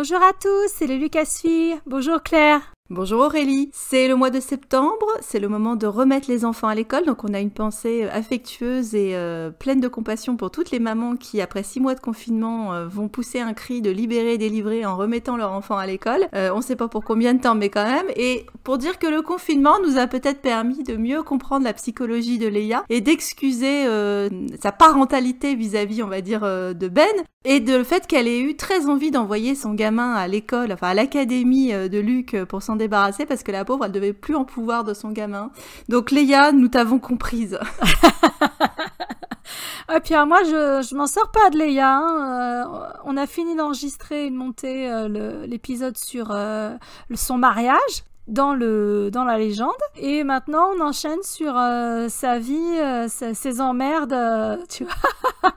Bonjour à tous, c'est les Lucasfilles. Bonjour Claire. Bonjour Aurélie, c'est le mois de septembre, c'est le moment de remettre les enfants à l'école, donc on a une pensée affectueuse et pleine de compassion pour toutes les mamans qui, après 6 mois de confinement, vont pousser un cri de libérer et délivrer en remettant leur enfant à l'école. On ne sait pas pour combien de temps, mais quand même, et pour dire que le confinement nous a peut-être permis de mieux comprendre la psychologie de Leia et d'excuser sa parentalité vis-à-vis, on va dire, de Ben, et de le fait qu'elle ait eu très envie d'envoyer son gamin à l'école, enfin à l'académie de Luke pour s'en débarrasser parce que la pauvre, elle devait plus en pouvoir de son gamin. Donc Leia, nous t'avons comprise. Ah, puis moi, je m'en sors pas de Leia. Hein. On a fini d'enregistrer une montée, l'épisode sur son mariage. Dans la légende. Et maintenant, on enchaîne sur sa vie, ses emmerdes, tu vois,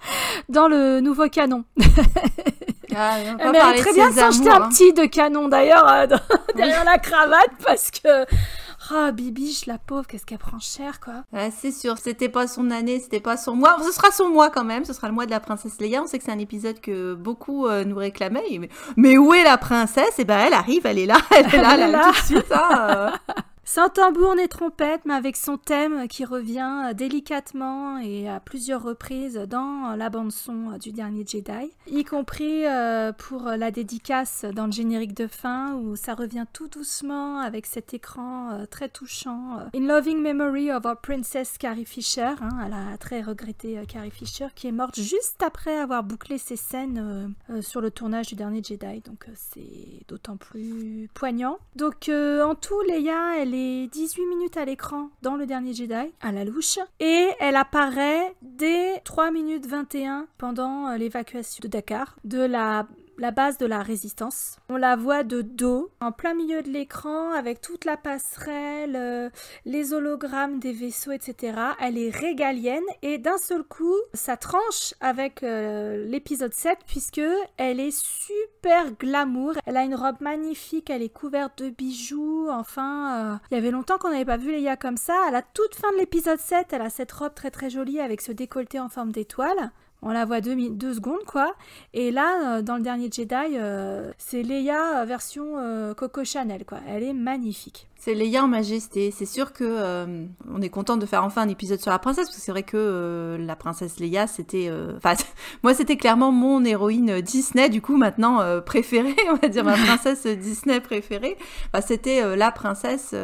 dans le nouveau canon. Elle mérite très bien de s'acheter un petit de canon, d'ailleurs, derrière la cravate, parce que... Ah, Bibiche, la pauvre, qu'est-ce qu'elle prend cher, quoi. Ouais, c'est sûr, c'était pas son année, c'était pas son mois. Ce sera son mois quand même, ce sera le mois de la princesse Leia. On sait que c'est un épisode que beaucoup nous réclamaient. Mais où est la princesse? Eh ben, elle arrive, elle est là, elle est là, tout de suite. Hein, Sans tambour ni trompette, mais avec son thème qui revient délicatement et à plusieurs reprises dans la bande-son du dernier Jedi, y compris pour la dédicace dans le générique de fin où ça revient tout doucement avec cet écran très touchant. In loving memory of our princess Carrie Fisher, hein, la très regrettée Carrie Fisher, qui est morte juste après avoir bouclé ses scènes sur le tournage du dernier Jedi, donc c'est d'autant plus poignant. Donc en tout, Leia, elle est 18 minutes à l'écran dans le dernier Jedi, à la louche, et elle apparaît dès 3 minutes 21 pendant l'évacuation de Dakar, de la base de la résistance. On la voit de dos, en plein milieu de l'écran, avec toute la passerelle, les hologrammes des vaisseaux, etc. Elle est régalienne, et d'un seul coup, ça tranche avec l'épisode 7, puisque elle est super glamour. Elle a une robe magnifique, elle est couverte de bijoux, enfin... Il y avait longtemps qu'on n'avait pas vu Leia comme ça. À la toute fin de l'épisode 7, elle a cette robe très très jolie avec ce décolleté en forme d'étoile. On la voit 2 secondes, quoi. Et là, dans le dernier Jedi, c'est Leia version Coco Chanel, quoi. Elle est magnifique. C'est Leia en majesté. C'est sûr que on est content de faire enfin un épisode sur la princesse, parce que c'est vrai que la princesse Leia, c'était... moi, c'était clairement mon héroïne Disney, du coup, maintenant préférée, on va dire ma princesse Disney préférée. Enfin, c'était la princesse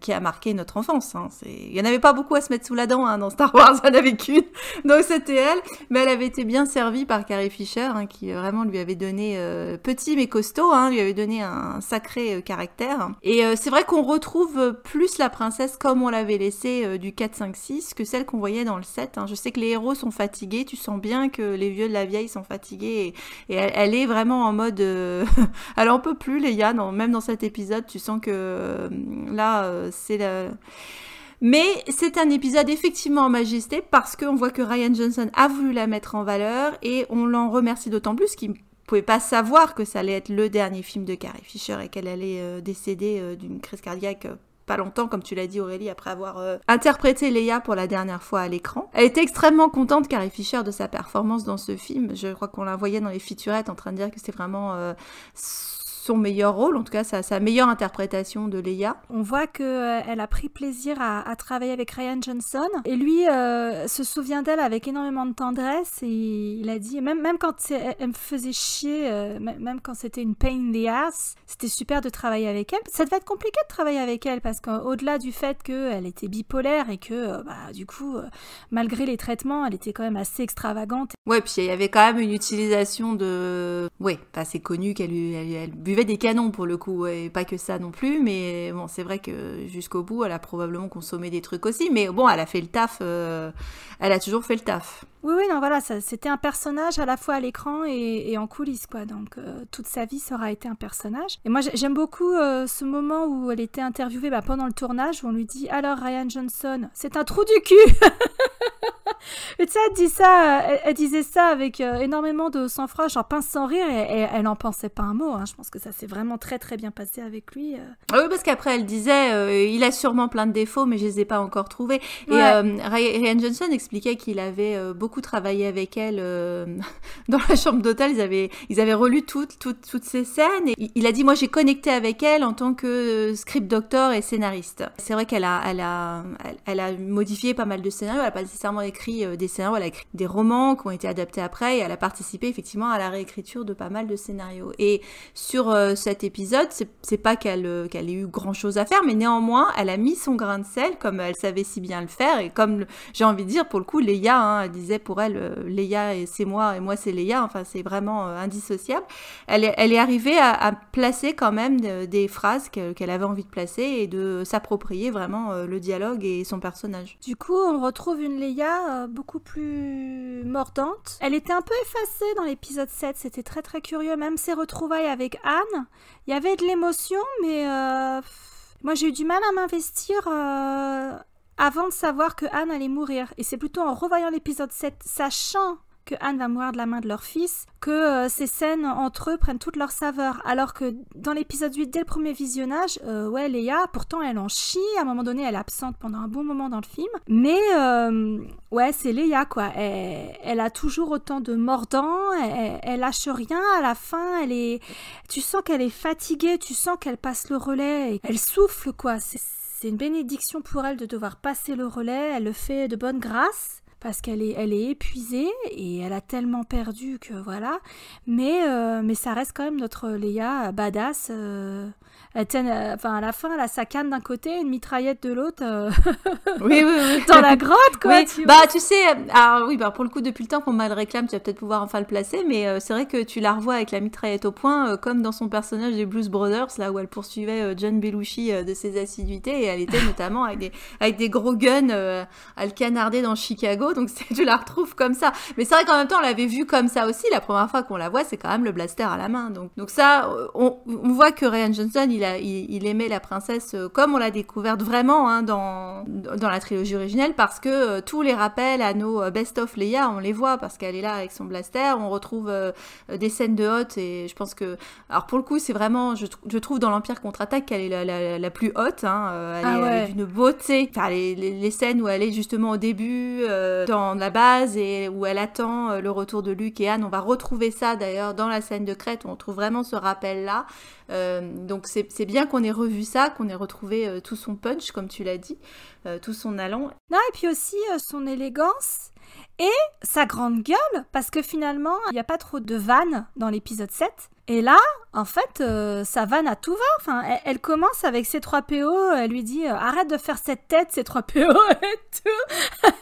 qui a marqué notre enfance. Hein. Il y en avait pas beaucoup à se mettre sous la dent hein, dans Star Wars, il n'y en avait qu'une. Donc, c'était elle. Mais elle avait été bien servie par Carrie Fisher, hein, qui vraiment lui avait donné, petit mais costaud, hein, lui avait donné un sacré caractère. Et c'est vrai qu'on retrouve plus la princesse comme on l'avait laissée du 4, 5, 6 que celle qu'on voyait dans le 7. Hein. Je sais que les héros sont fatigués, tu sens bien que les vieux de la vieille sont fatigués et elle est vraiment en mode... elle en peut plus, Leia, même dans cet épisode, tu sens que là, c'est la... Mais c'est un épisode effectivement en majesté parce qu'on voit que Rian Johnson a voulu la mettre en valeur et on l'en remercie d'autant plus qu'il pouvait pas savoir que ça allait être le dernier film de Carrie Fisher et qu'elle allait décéder d'une crise cardiaque pas longtemps, comme tu l'as dit Aurélie, après avoir interprété Leia pour la dernière fois à l'écran. Elle était extrêmement contente, Carrie Fisher, de sa performance dans ce film. Je crois qu'on la voyait dans les featurettes en train de dire que c'était vraiment... son meilleur rôle, en tout cas sa meilleure interprétation de Leia. On voit qu'elle a pris plaisir à travailler avec Rian Johnson et lui se souvient d'elle avec énormément de tendresse et il a dit, même quand elle me faisait chier, même quand c'était une pain in the ass, c'était super de travailler avec elle. Ça devait être compliqué de travailler avec elle parce qu'au-delà du fait qu'elle était bipolaire et que du coup, malgré les traitements, elle était quand même assez extravagante. Ouais, puis il y avait quand même une utilisation de... Ouais, c'est connu qu'elle buvait des canons pour le coup, et pas que ça non plus, mais bon, c'est vrai que jusqu'au bout, elle a probablement consommé des trucs aussi, mais bon, elle a fait le taf, elle a toujours fait le taf. Oui, non, voilà, c'était un personnage à la fois à l'écran et en coulisses, quoi. Donc, toute sa vie, ça aura été un personnage. Et moi, j'aime beaucoup ce moment où elle était interviewée pendant le tournage, où on lui dit « Alors, Rian Johnson, c'est un trou du cul !» Et tu sais, elle disait ça avec énormément de sang-froid, genre pince sans rire, et elle n'en pensait pas un mot. Hein. Je pense que ça s'est vraiment très très bien passé avec lui. Oui, parce qu'après elle disait, il a sûrement plein de défauts, mais je les ai pas encore trouvés. Et Rian Johnson expliquait qu'il avait beaucoup travaillé avec elle dans la chambre d'hôtel. Ils avaient relu toutes ces scènes. Et il a dit, moi j'ai connecté avec elle en tant que script doctor et scénariste. C'est vrai qu'elle a modifié pas mal de scénarios. Elle n'a pas nécessairement écrit des scénarios, elle a écrit des romans qui ont été adaptés après, et elle a participé effectivement à la réécriture de pas mal de scénarios. Et sur cet épisode, c'est pas qu'elle ait eu grand chose à faire, mais néanmoins elle a mis son grain de sel comme elle savait si bien le faire. Et comme j'ai envie de dire, pour le coup, Leia, hein, elle disait pour elle, Leia c'est moi et moi c'est Leia, enfin c'est vraiment indissociable. Elle est arrivée à placer quand même des phrases qu'elle avait envie de placer et de s'approprier vraiment le dialogue et son personnage. Du coup, on retrouve une Leia beaucoup plus mordante. Elle était un peu effacée dans l'épisode 7, c'était très très curieux. Même ses retrouvailles avec Anne, il y avait de l'émotion, mais moi j'ai eu du mal à m'investir avant de savoir que Anne allait mourir. Et c'est plutôt en revoyant l'épisode 7, sachant que Anne va mourir de la main de leur fils, que ces scènes entre eux prennent toute leur saveur. Alors que dans l'épisode 8, dès le premier visionnage, Leia, pourtant elle en chie, à un moment donné elle est absente pendant un bon moment dans le film, mais c'est Leia quoi, elle a toujours autant de mordant, elle lâche rien à la fin, tu sens qu'elle est fatiguée, tu sens qu'elle passe le relais, elle souffle quoi, c'est une bénédiction pour elle de devoir passer le relais, elle le fait de bonne grâce, parce qu'elle est épuisée et elle a tellement perdu que voilà. Mais ça reste quand même notre Leia badass. À la fin, elle a sa canne d'un côté, une mitraillette de l'autre. Oui. Dans la grotte, quoi. Oui. Tu sais, pour le coup, depuis le temps qu'on me le réclame, tu vas peut-être pouvoir enfin le placer, mais c'est vrai que tu la revois avec la mitraillette au poing, comme dans son personnage des Blues Brothers, là où elle poursuivait John Belushi de ses assiduités, et elle était notamment avec des gros guns à le canarder dans Chicago, donc tu la retrouves comme ça. Mais c'est vrai qu'en même temps, on l'avait vue comme ça aussi, la première fois qu'on la voit, c'est quand même le blaster à la main. Donc ça, on voit que Rian Johnson, il aimait la princesse comme on l'a découverte vraiment hein, dans la trilogie originelle, parce que tous les rappels à nos best-of Leia, on les voit, parce qu'elle est là avec son blaster, on retrouve des scènes de haute, et je pense que... Alors pour le coup, c'est vraiment... Je trouve dans l'Empire contre-attaque qu'elle est la plus haute, hein, elle est d'une beauté. Enfin, les scènes où elle est justement au début, dans la base, et où elle attend le retour de Luke et Anne, on va retrouver ça d'ailleurs dans la scène de Crête, où on trouve vraiment ce rappel-là. Donc c'est bien qu'on ait revu ça, qu'on ait retrouvé tout son punch, comme tu l'as dit, tout son allant. Non, et puis aussi son élégance et sa grande gueule, parce que finalement, il n'y a pas trop de vannes dans l'épisode 7. Et là, en fait, sa vanne à tout va. Enfin, elle commence avec ses 3 PO, elle lui dit « Arrête de faire cette tête, ces 3 PO » et tout.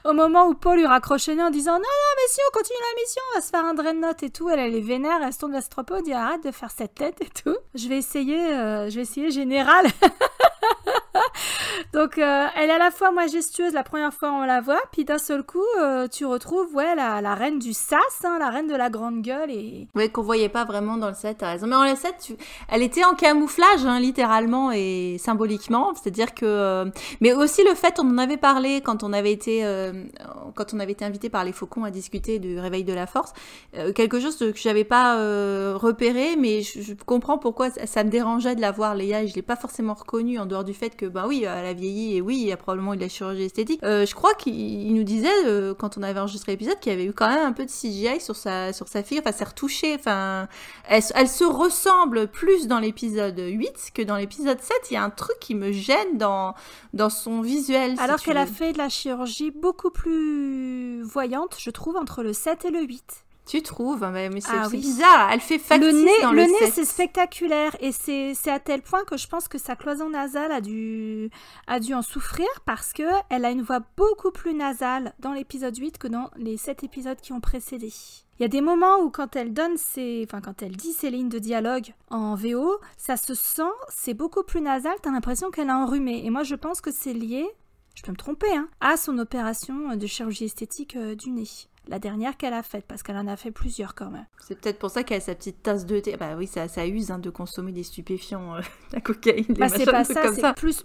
Au moment où Paul lui raccroche le nez en disant « Non, mais si on continue la mission, on va se faire un dreadnought et tout », elle est vénère, elle se tourne vers ses 3 PO, elle dit « Arrête de faire cette tête et tout. Je vais essayer général. » Donc elle est à la fois majestueuse la première fois on la voit, puis d'un seul coup tu retrouves la reine du sas, hein, la reine de la grande gueule. Oui, qu'on voyait pas vraiment dans le 7, t'as raison. Mais dans le 7, elle était en camouflage, hein, littéralement et symboliquement. C'est-à-dire que... Mais aussi le fait, on en avait parlé quand on avait été invité par les Faucons à discuter du réveil de la Force. Quelque chose que j'avais pas repéré, mais je comprends pourquoi ça me dérangeait de la voir, Leia, et je l'ai pas forcément reconnue en dehors du fait que, oui, elle a vieilli, et oui, il y a probablement eu de la chirurgie esthétique. Je crois qu'il nous disait, quand on avait enregistré l'épisode, qu'il y avait eu quand même un peu de CGI sur sa figure, enfin, c'est retouché, enfin, elle se ressemble plus dans l'épisode 8 que dans l'épisode 7. Il y a un truc qui me gêne dans son visuel. Alors qu'elle a fait de la chirurgie beaucoup plus voyante, je trouve, entre le 7 et le 8. Tu trouves? Mais c'est bizarre, elle fait factice dans le 7. Le nez, c'est spectaculaire, et c'est à tel point que je pense que sa cloison nasale a dû en souffrir, parce que elle a une voix beaucoup plus nasale dans l'épisode 8 que dans les 7 épisodes qui ont précédé. Il y a des moments où quand elle dit ses lignes de dialogue en VO, ça se sent, c'est beaucoup plus nasal, t'as l'impression qu'elle a enrhumé. Et moi je pense que c'est lié, je peux me tromper, à son opération de chirurgie esthétique du nez. la dernière qu'elle a faite, parce qu'elle en a fait plusieurs quand même. C'est peut-être pour ça qu'elle a sa petite tasse de thé. Bah oui, ça use de consommer des stupéfiants, la cocaïne, des machins, c'est pas trucs ça, comme c'est ça. plus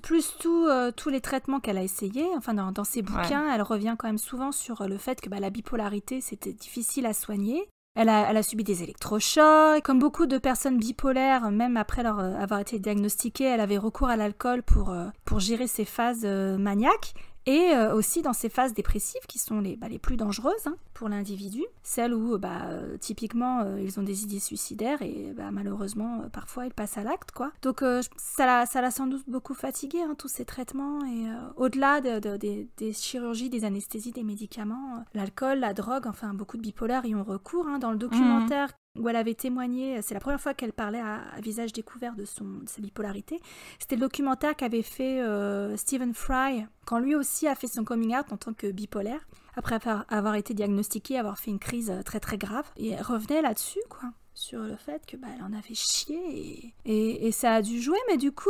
tous les traitements qu'elle a essayés. Enfin, dans ses bouquins, elle revient quand même souvent sur le fait que la bipolarité, c'était difficile à soigner. Elle a subi des électrochocs. Comme beaucoup de personnes bipolaires, même après avoir été diagnostiquée, elle avait recours à l'alcool pour gérer ses phases maniaques. Et aussi dans ces phases dépressives qui sont les plus dangereuses pour l'individu, celles où typiquement ils ont des idées suicidaires et malheureusement parfois ils passent à l'acte, quoi. Donc ça l'a sans doute beaucoup fatiguée, tous ces traitements, et au-delà des chirurgies, des anesthésies, des médicaments, l'alcool, la drogue, enfin beaucoup de bipolaires y ont recours. Dans le documentaire où elle avait témoigné, c'est la première fois qu'elle parlait à visage découvert de sa bipolarité. C'était le documentaire qu'avait fait Stephen Fry, quand lui aussi a fait son coming out en tant que bipolaire, après avoir été diagnostiqué, avoir fait une crise très très grave. Et elle revenait là-dessus, quoi, sur le fait que elle en avait chié, et ça a dû jouer, mais du coup...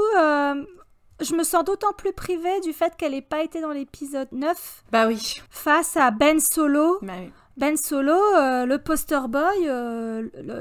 je me sens d'autant plus privée du fait qu'elle n'ait pas été dans l'épisode 9. Bah oui. Face à Ben Solo. Bah oui. Ben Solo, le poster boy,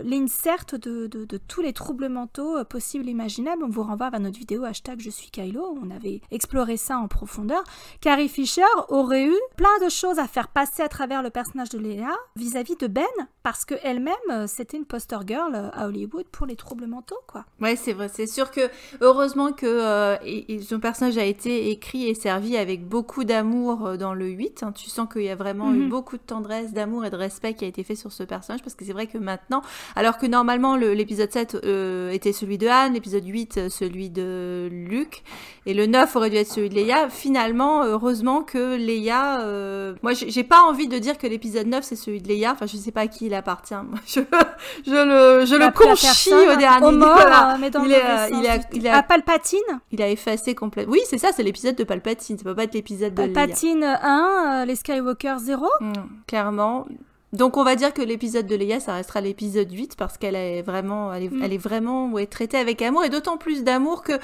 l'insert de tous les troubles mentaux possibles et imaginables. On vous renvoie vers notre vidéo #je suis Kylo, où on avait exploré ça en profondeur. Carrie Fisher aurait eu plein de choses à faire passer à travers le personnage de Leia vis-à-vis de Ben, parce qu'elle-même, c'était une poster girl à Hollywood pour les troubles mentaux, quoi. Ouais, c'est vrai. C'est sûr que, heureusement que son personnage a été écrit et servi avec beaucoup d'amour dans le 8. Tu sens qu'il y a vraiment eu beaucoup de tendresse, d'amour et de respect qui a été fait sur ce personnage, parce que c'est vrai que maintenant, alors que normalement l'épisode 7 était celui de Han, l'épisode 8 celui de Luke, et le 9 aurait dû être celui de Leia, finalement, heureusement que Leia... moi, j'ai pas envie de dire que l'épisode 9 c'est celui de Leia, enfin je sais pas à qui il appartient, je le conchie au dernier. Au mort, voilà. mais dans à Palpatine. Il a effacé complètement. Oui, c'est ça, c'est l'épisode de Palpatine, ça peut pas être l'épisode de Leia. Palpatine 1, les Skywalker 0. Clairement. Donc on va dire que l'épisode de Leia, ça restera l'épisode 8, parce qu'elle est vraiment, elle est vraiment traitée avec amour, et d'autant plus d'amour que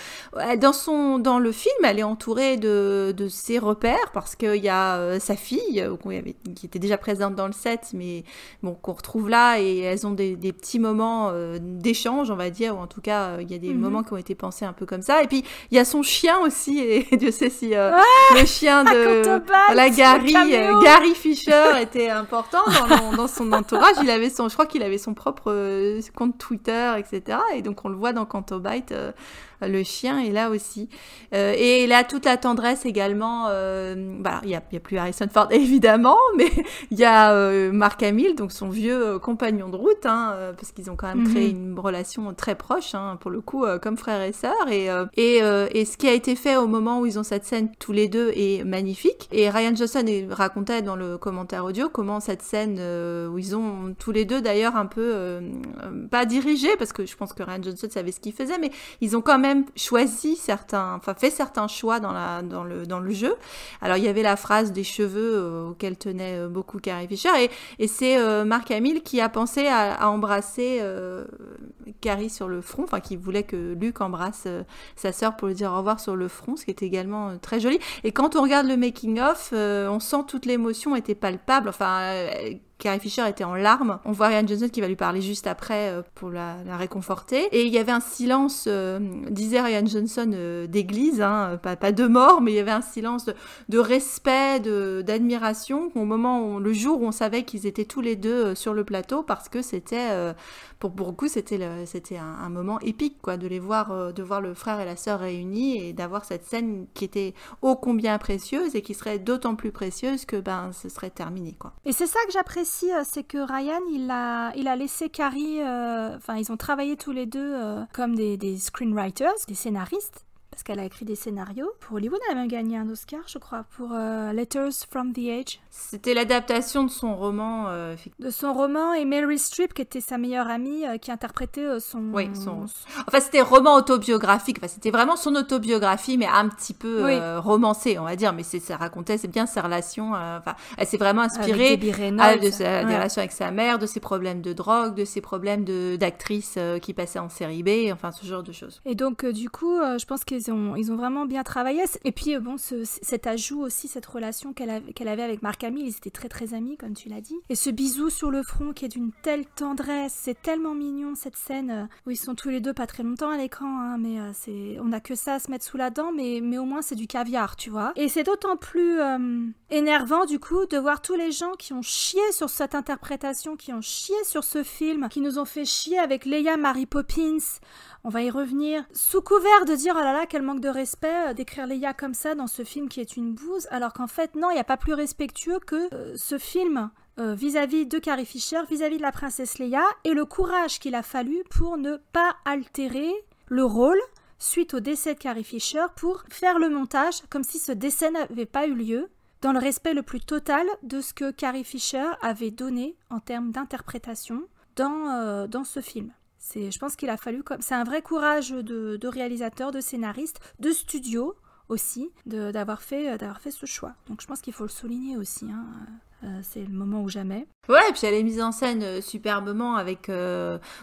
dans le film, elle est entourée de ses repères, parce qu'il y a sa fille qui était déjà présente dans le set, mais bon, qu'on retrouve là, et elles ont des petits moments d'échange, on va dire, ou en tout cas il y a des moments qui ont été pensés un peu comme ça. Et puis il y a son chien aussi, et Dieu sait si le chien de Gary Fisher était important dans son entourage. Je crois qu'il avait son propre compte Twitter, etc. Et donc on le voit dans Canto Bight, le chien est là aussi. Et il a toute la tendresse également. Il y a plus Harrison Ford évidemment, mais il y a Mark Hamill, donc son vieux compagnon de route, parce qu'ils ont quand même créé une relation très proche, pour le coup, comme frère et sœur. Et ce qui a été fait au moment où ils ont cette scène tous les deux est magnifique. Et Rian Johnson racontait dans le commentaire audio comment cette scène où ils ont tous les deux d'ailleurs un peu pas dirigé, parce que je pense que Rian Johnson savait ce qu'il faisait, mais ils ont quand même fait certains choix dans le jeu. Alors il y avait la phrase des cheveux auquel tenait beaucoup Carrie Fisher, et c'est Mark Hamill qui a pensé à embrasser Carrie sur le front, enfin qui voulait que Luke embrasse sa sœur pour lui dire au revoir sur le front, ce qui est également très joli. Et quand on regarde le making of, on sent toute l'émotion était palpable. Enfin, Carrie Fisher était en larmes. On voit Rian Johnson qui va lui parler juste après pour la réconforter. Et il y avait un silence, disait Rian Johnson, d'église, pas de mort, mais il y avait un silence de respect, d'admiration au moment le jour où on savait qu'ils étaient tous les deux sur le plateau, parce que c'était pour beaucoup c'était un moment épique, quoi, de voir le frère et la sœur réunis, et d'avoir cette scène qui était ô combien précieuse, et qui serait d'autant plus précieuse que ce serait terminé, quoi. Et c'est ça que j'apprécie, c'est que Ryan il a laissé Carrie, ils ont travaillé tous les deux comme des screenwriters, des scénaristes, parce qu'elle a écrit des scénarios. Pour Hollywood, elle a même gagné un Oscar, je crois, pour Letters from the Edge. C'était l'adaptation de son roman. De son roman, et Meryl Streep, qui était sa meilleure amie, qui interprétait son... Oui, Enfin, c'était roman autobiographique. Enfin, c'était vraiment son autobiographie, mais un petit peu romancée, on va dire. Mais ça racontait, c'est bien ses relations. Elle s'est vraiment inspirée des relations avec sa mère, de ses problèmes de drogue, de ses problèmes d'actrice qui passait en série B, enfin, ce genre de choses. Et donc, du coup, je pense que ils ont vraiment bien travaillé. Et puis, bon, cet ajout aussi, cette relation qu'elle avait avec Mark Hamill, ils étaient très très amis, comme tu l'as dit. Et ce bisou sur le front qui est d'une telle tendresse, c'est tellement mignon cette scène où ils sont tous les deux pas très longtemps à l'écran, hein, mais on n'a que ça à se mettre sous la dent, mais au moins c'est du caviar, tu vois. Et c'est d'autant plus énervant du coup de voir tous les gens qui ont chié sur cette interprétation, qui ont chié sur ce film, qui nous ont fait chier avec Leia Mary Poppins. On va y revenir. Sous couvert de dire « Oh là là, quel manque de respect d'écrire Leia comme ça dans ce film qui est une bouse », alors qu'en fait, non, il n'y a pas plus respectueux que ce film vis-à-vis de Carrie Fisher, vis-à-vis de la princesse Leia, et le courage qu'il a fallu pour ne pas altérer le rôle suite au décès de Carrie Fisher, pour faire le montage comme si ce décès n'avait pas eu lieu, dans le respect le plus total de ce que Carrie Fisher avait donné en termes d'interprétation dans ce film. Je pense qu'il a fallu, c'est un vrai courage de réalisateur, de scénariste, de studio aussi, d'avoir fait ce choix. Donc je pense qu'il faut le souligner aussi, hein. C'est le moment ou jamais. Ouais, et puis elle est mise en scène superbement avec...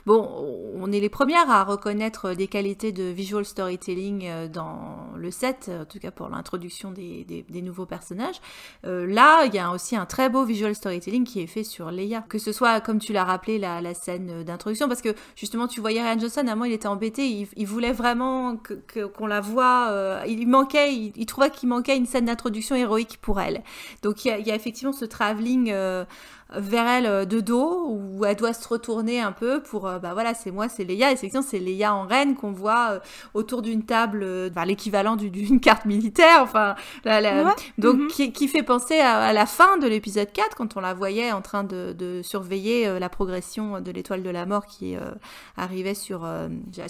Bon, on est les premières à reconnaître des qualités de visual storytelling dans le set, en tout cas pour l'introduction des nouveaux personnages. Là, il y a aussi un très beau visual storytelling qui est fait sur Leia. Que ce soit, comme tu l'as rappelé, la scène d'introduction, parce que justement, tu voyais Rian Johnson, à un moment, il était embêté, il voulait vraiment qu'on la voie, il trouvait qu'il manquait une scène d'introduction héroïque pour elle. Donc il y a effectivement ce travelling vers elle de dos, où elle doit se retourner un peu pour, voilà, c'est moi, c'est Leia, et c'est Leia en reine qu'on voit autour d'une table, l'équivalent d'une carte militaire, enfin, donc qui fait penser à la fin de l'épisode 4, quand on la voyait en train de surveiller la progression de l'étoile de la mort qui arrivait sur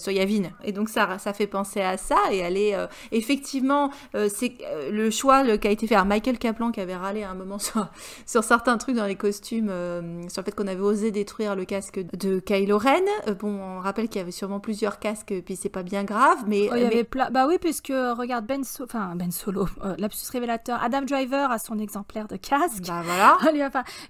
Yavin. Et donc ça fait penser à ça, et elle est effectivement, c'est le choix qui a été fait par Michael Kaplan, qui avait râlé à un moment sur certains trucs dans les costumes, sur le fait qu'on avait osé détruire le casque de Kylo Ren. Bon, on rappelle qu'il y avait sûrement plusieurs casques, puis c'est pas bien grave, mais... il y avait bah oui, puisque, regarde, Ben Solo, lapsus révélateur, Adam Driver a son exemplaire de casque. Bah voilà.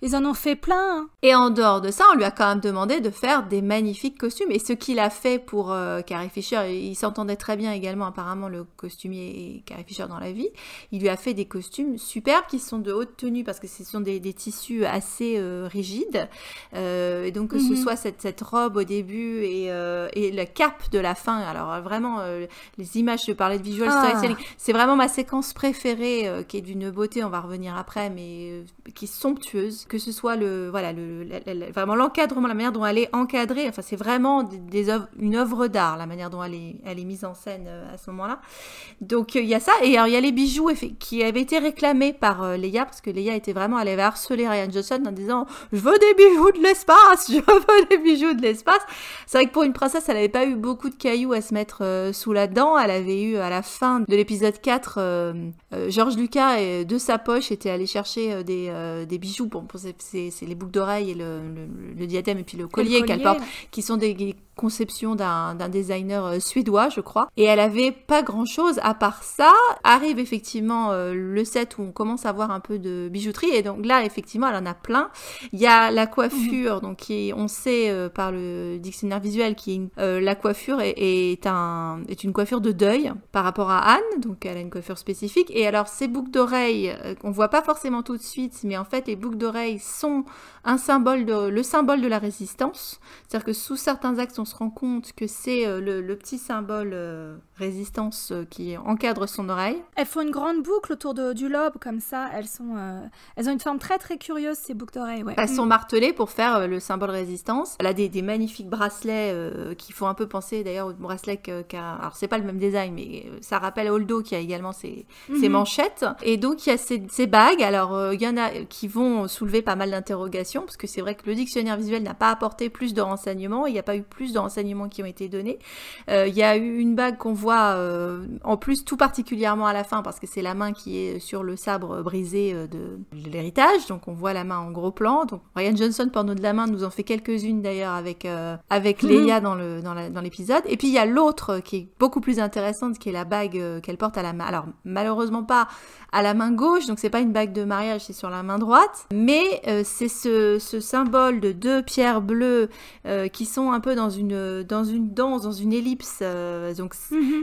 Ils en ont fait plein. Hein. Et en dehors de ça, on lui a quand même demandé de faire des magnifiques costumes. Et ce qu'il a fait pour Carrie Fisher, il s'entendait très bien également, apparemment, le costumier et Carrie Fisher dans la vie. Il lui a fait des costumes superbes qui sont de haute tenue, parce que ce sont des tissus assez rigide, et donc que ce soit cette robe au début et la cape de la fin. Alors vraiment, les images, je parlais de visual storytelling, c'est vraiment ma séquence préférée, qui est d'une beauté, on va revenir après, mais qui est somptueuse, que ce soit vraiment l'encadrement, la manière dont elle est encadrée, enfin c'est vraiment une œuvre d'art, la manière dont elle est mise en scène à ce moment-là. Donc il y a ça, et alors il y a les bijoux qui avaient été réclamés par Leia, parce que Leia elle avait harcelé Rian Johnson en disant « Je veux des bijoux de l'espace, je veux des bijoux de l'espace ». C'est vrai que pour une princesse, elle n'avait pas eu beaucoup de cailloux à se mettre sous la dent. Elle avait eu, à la fin de l'épisode 4, George Lucas, de sa poche, était allé chercher des bijoux. Bon, c'est les boucles d'oreilles et le diadème et puis le collier qu'elle porte, qui sont des conceptions d'un designer suédois, je crois. Et elle avait pas grand-chose à part ça. Arrive effectivement le set où on commence à voir un peu de bijouterie, et donc là, effectivement, elle en a plein. Il y a la coiffure, donc on sait par le dictionnaire visuel la coiffure est une coiffure de deuil par rapport à Anne, donc elle a une coiffure spécifique. Et alors ces boucles d'oreilles, on voit pas forcément tout de suite, mais en fait les boucles d'oreilles sont le symbole de la résistance. C'est-à-dire que sous certains axes, on se rend compte que c'est le petit symbole résistance qui encadre son oreille. Elles font une grande boucle autour du lobe, comme ça. Elles ont une forme très très curieuse, ces boucles d'oreilles. Ouais. Elles sont martelées pour faire le symbole résistance. Elle a des magnifiques bracelets qui font un peu penser d'ailleurs au bracelet alors c'est pas le même design, mais ça rappelle Holdo qui a également ses manchettes. Et donc il y a ces bagues. Alors il y en a qui vont soulever pas mal d'interrogations, parce que c'est vrai que le dictionnaire visuel n'a pas apporté plus de renseignements. Il n'y a pas eu plus de renseignements qui ont été donnés. Il y a eu une bague qu'on voit en plus tout particulièrement à la fin, parce que c'est la main qui est sur le sabre brisé de l'héritage. Donc on voit la main en gros plan. Donc Rian Johnson, porno de la main, nous en fait quelques-unes d'ailleurs avec Leia dans l'épisode. Et puis il y a l'autre qui est beaucoup plus intéressante, qui est la bague qu'elle porte à la main. Alors malheureusement pas à la main gauche, donc c'est pas une bague de mariage, c'est sur la main droite. Mais c'est ce symbole de deux pierres bleues qui sont un peu dans une danse, dans une ellipse, donc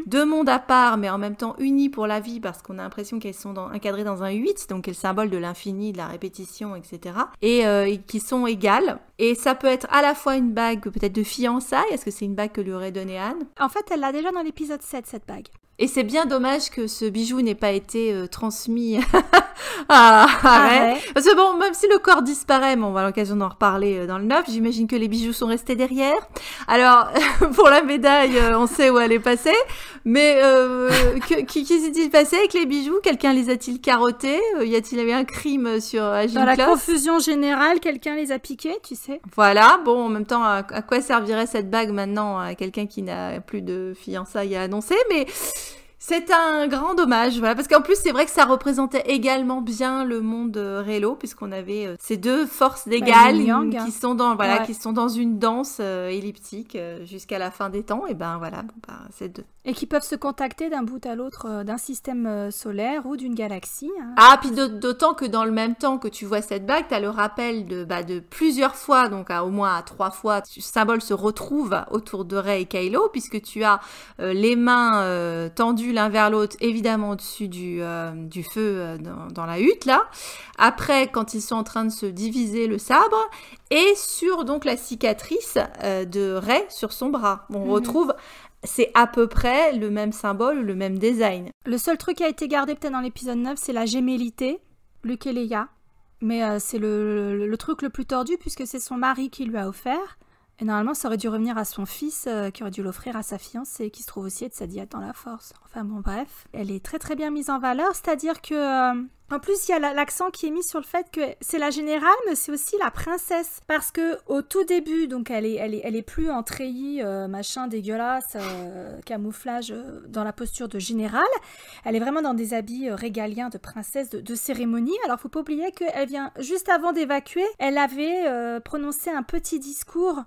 2 mondes à part, mais en même temps unis pour la vie, parce qu'on a l'impression qu'elles sont encadrées dans un 8, donc qui est le symbole de l'infini, de la répétition, etc. Et qui sont égales. Et ça peut être à la fois une bague peut-être de fiançailles. Est-ce que c'est une bague que lui aurait donnée Anne? En fait, elle l'a déjà dans l'épisode 7, cette bague. Et c'est bien dommage que ce bijou n'ait pas été transmis à Ray. Parce que bon, même si le corps disparaît, on va à l'occasion d'en reparler dans le 9, j'imagine que les bijoux sont restés derrière. Alors, pour la médaille, on sait où elle est passée. Mais qui s'est-il passé avec les bijoux? Quelqu'un les a-t-il carottés? Y a-t-il eu un crime sur Agile Dans la Class? confusion générale, quelqu'un les a piqués, tu sais. Voilà, bon, en même temps, à quoi servirait cette bague maintenant à quelqu'un qui n'a plus de fiançailles à annoncer? Mais c'est un grand dommage, voilà, parce qu'en plus, c'est vrai que ça représentait également bien le monde Reylo, puisqu'on avait ces 2 forces d'égales qui sont qui sont dans une danse elliptique jusqu'à la fin des temps, et ben voilà, c'est et qui peuvent se contacter d'un bout à l'autre d'un système solaire ou d'une galaxie. Hein. Ah, puis d'autant que dans le même temps que tu vois cette bague, tu as le rappel de plusieurs fois, donc au moins à 3 fois, ce symbole se retrouve autour de Rey et Kylo, puisque tu as les mains tendues l'un vers l'autre, évidemment au-dessus du feu dans la hutte, là. Après, quand ils sont en train de se diviser le sabre, et sur donc la cicatrice de Rey sur son bras. On retrouve... C'est à peu près le même symbole, le même design. Le seul truc qui a été gardé peut-être dans l'épisode 9, c'est la gémellité, Luke et Leia. Mais c'est le truc le plus tordu puisque c'est son mari qui lui a offert. Et normalement, ça aurait dû revenir à son fils qui aurait dû l'offrir à sa fiancée qui se trouve aussi être sa diète dans la force. Enfin bon, bref. Elle est très très bien mise en valeur, c'est-à-dire que... En plus, il y a l'accent qui est mis sur le fait que c'est la générale, mais c'est aussi la princesse. Parce que au tout début, donc elle est plus en treillis, machin dégueulasse, camouflage dans la posture de générale. Elle est vraiment dans des habits régaliens de princesse, de cérémonie. Alors, faut pas oublier qu'elle vient juste avant d'évacuer. Elle avait prononcé un petit discours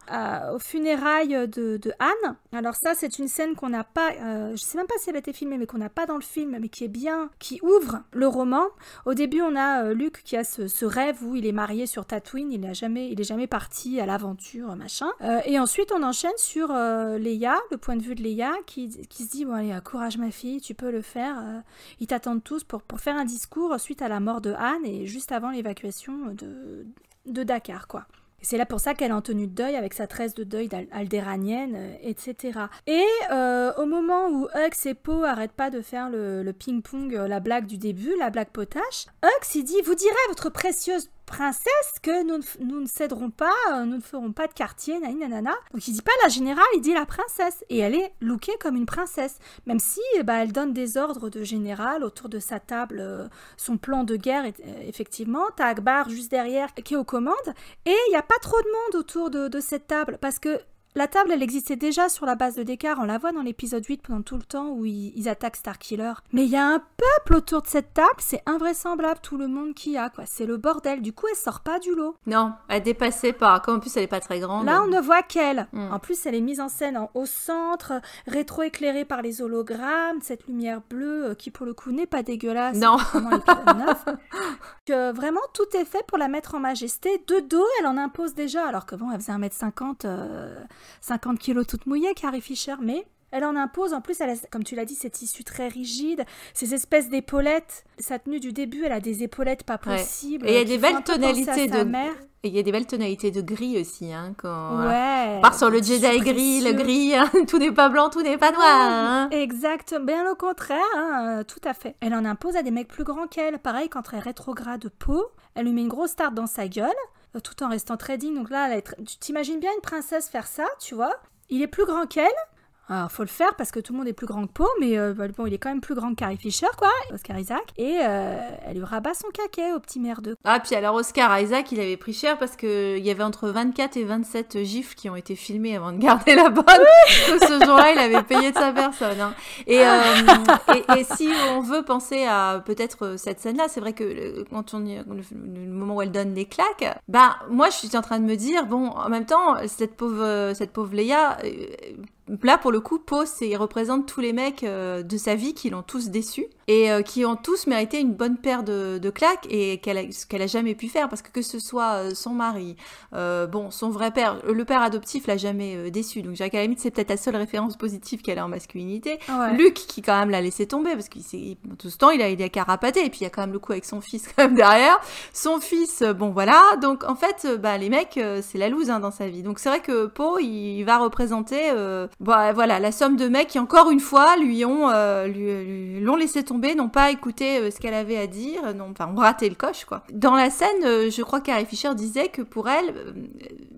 aux funérailles de Anne. Alors ça, c'est une scène qu'on n'a pas, je sais même pas si elle a été filmée, mais qu'on n'a pas dans le film, mais qui est bien, qui ouvre le roman. Au début, on a Luke qui a ce rêve où il est marié sur Tatooine, il est jamais parti à l'aventure, machin. Et ensuite, on enchaîne sur Leia, le point de vue de Leia, qui se dit, bon allez, courage ma fille, tu peux le faire. Ils t'attendent tous pour faire un discours suite à la mort de Anne et juste avant l'évacuation de Dakar, quoi. C'est là pour ça qu'elle est en tenue de deuil avec sa tresse de deuil aldéranienne, etc. Et au moment où Hux et Poe arrêtent pas de faire le ping-pong, la blague du début, la blague potache, Hux il dit « Vous direz à votre précieuse princesse que nous ne céderons pas, nous ne ferons pas de quartier, nanana. » Donc il dit pas la générale, il dit la princesse. Et elle est lookée comme une princesse. Même si elle donne des ordres de général autour de sa table, son plan de guerre, effectivement. T'as Akbar juste derrière qui est aux commandes. Et il n'y a pas trop de monde autour de cette table. Parce que la table, elle existait déjà sur la base de Descartes. On la voit dans l'épisode 8 pendant tout le temps où ils attaquent Starkiller. Mais il y a un peuple autour de cette table, c'est invraisemblable tout le monde qu'il y a, quoi. C'est le bordel. Du coup, elle sort pas du lot. Non, elle dépassait pas. Comme en plus, elle est pas très grande. Là, on ne voit qu'elle. En plus, elle est mise en scène au centre, rétro-éclairée par les hologrammes, cette lumière bleue qui, pour le coup, n'est pas dégueulasse. Non. Vraiment l'épisode 9. Vraiment, tout est fait pour la mettre en majesté. De dos, elle en impose déjà. Alors que bon, elle faisait 1m50... 50 kilos toute mouillée, Carrie Fisher, mais elle en impose. En plus, elle a, comme tu l'as dit, cette tissu très rigide, ces espèces d'épaulettes. Sa tenue du début, elle a des épaulettes pas possibles. Et il y a des belles tonalités Et il y a des belles tonalités de gris aussi, hein, quand on part sur le Jedi gris, le gris, hein, tout n'est pas blanc, tout n'est pas noir. Hein. Exact, bien au contraire, hein, tout à fait. Elle en impose à des mecs plus grands qu'elle. Pareil, quand elle rétrograde Poe, elle lui met une grosse tarte dans sa gueule, tout en restant très digne. Donc là, tu t'imagines bien une princesse faire ça, tu vois. Il est plus grand qu'elle. Alors, faut le faire parce que tout le monde est plus grand que Poe, mais bon, il est quand même plus grand que Carrie Fisher, quoi, Oscar Isaac. Et elle lui rabat son caquet au petit merdeux. Ah, puis alors Oscar Isaac, il avait pris cher parce qu'il y avait entre 24 et 27 gifs qui ont été filmés avant de garder la bonne. Donc, ce jour-là, il avait payé de sa personne. Hein. Et si on veut penser à peut-être cette scène-là, c'est vrai que quand on y le moment où elle donne des claques, bah, moi, je suis en train de me dire, bon, en même temps, cette pauvre Leia... là, pour le coup, Poe, il représente tous les mecs de sa vie qui l'ont tous déçu et qui ont tous mérité une bonne paire de claques et ce qu'elle a jamais pu faire parce que ce soit son mari, son vrai père, le père adoptif l'a jamais déçu. Donc, je dirais qu'à la limite, c'est peut-être la seule référence positive qu'elle a en masculinité. Ouais. Luke, qui quand même l'a laissé tomber parce qu'il tout ce temps, il a carapaté et puis il y a quand même le coup avec son fils quand même derrière. Son fils, voilà. Donc, en fait, les mecs, c'est la loose dans sa vie. Donc, c'est vrai que Poe, il va représenter voilà, la somme de mecs qui, encore une fois, l'ont laissé tomber, n'ont pas écouté ce qu'elle avait à dire, ont raté le coche, quoi. Dans la scène, je crois que Carrie Fisher disait que pour elle,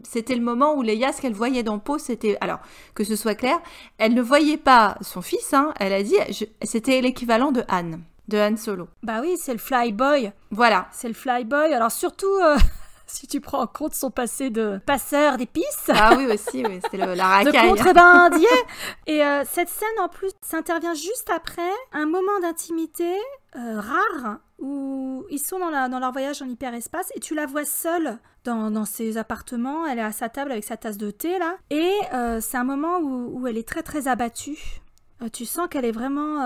c'était le moment où Leia, ce qu'elle voyait dans Poe, c'était... Alors, que ce soit clair, elle ne voyait pas son fils, elle a dit, c'était l'équivalent de Han Solo. Bah oui, c'est le flyboy. Voilà. C'est le flyboy, alors surtout... Si tu prends en compte son passé de passeur d'épices. Ah oui, aussi, oui, c'était la racaille. De contrebandier. Et cette scène, en plus, ça intervient juste après un moment d'intimité rare où ils sont dans leur voyage en hyperespace et tu la vois seule dans ses appartements. Elle est à sa table avec sa tasse de thé, là. Et c'est un moment où elle est très, très abattue. Tu sens qu'elle est vraiment